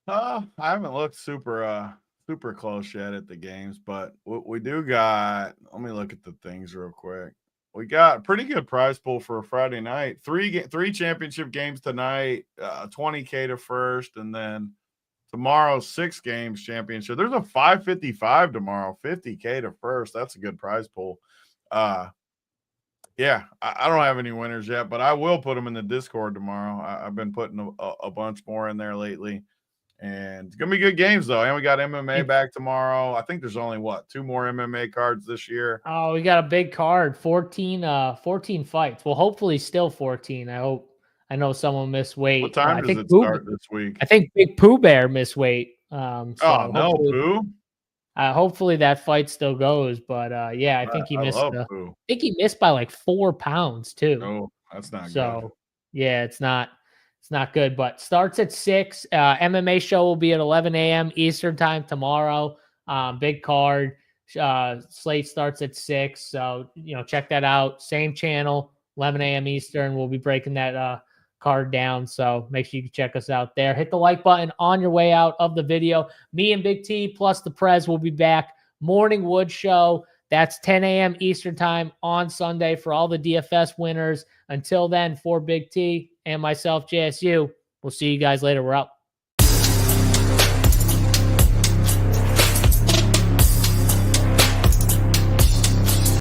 B: I haven't looked super close yet at the games, but we do got. Let me look at the things real quick. We got a pretty good prize pool for a Friday night. Three championship games tonight, $20K to first, and then tomorrow 6 games championship. There's a 555 tomorrow, $50K to first. That's a good prize pool. Yeah, I don't have any winners yet, but I will put them in the Discord tomorrow. I've been putting a bunch more in there lately. And it's going to be good games, though. And we got MMA back tomorrow. I think there's only, 2 more MMA cards this year.
A: Oh, we got a big card, 14 fights. Well, hopefully still 14. I know someone missed weight.
B: What time does it start this week?
A: I think Big Pooh Bear missed weight. Pooh. Hopefully that fight still goes. But, yeah, I think he missed. I think he missed by like 4 pounds, too.
B: Oh, that's not good.
A: So, yeah, it's not good, but starts at 6. MMA show will be at 11 a.m. Eastern time tomorrow. Big card. Slate starts at 6. So, check that out. Same channel, 11 a.m. Eastern. We'll be breaking that card down. So make sure you can check us out there. Hit the like button on your way out of the video. Me and Big T plus the Prez will be back. Morning Wood show. That's 10 a.m. Eastern time on Sunday for all the DFS winners. Until then, for Big T and myself, JSU, we'll see you guys later. We're out.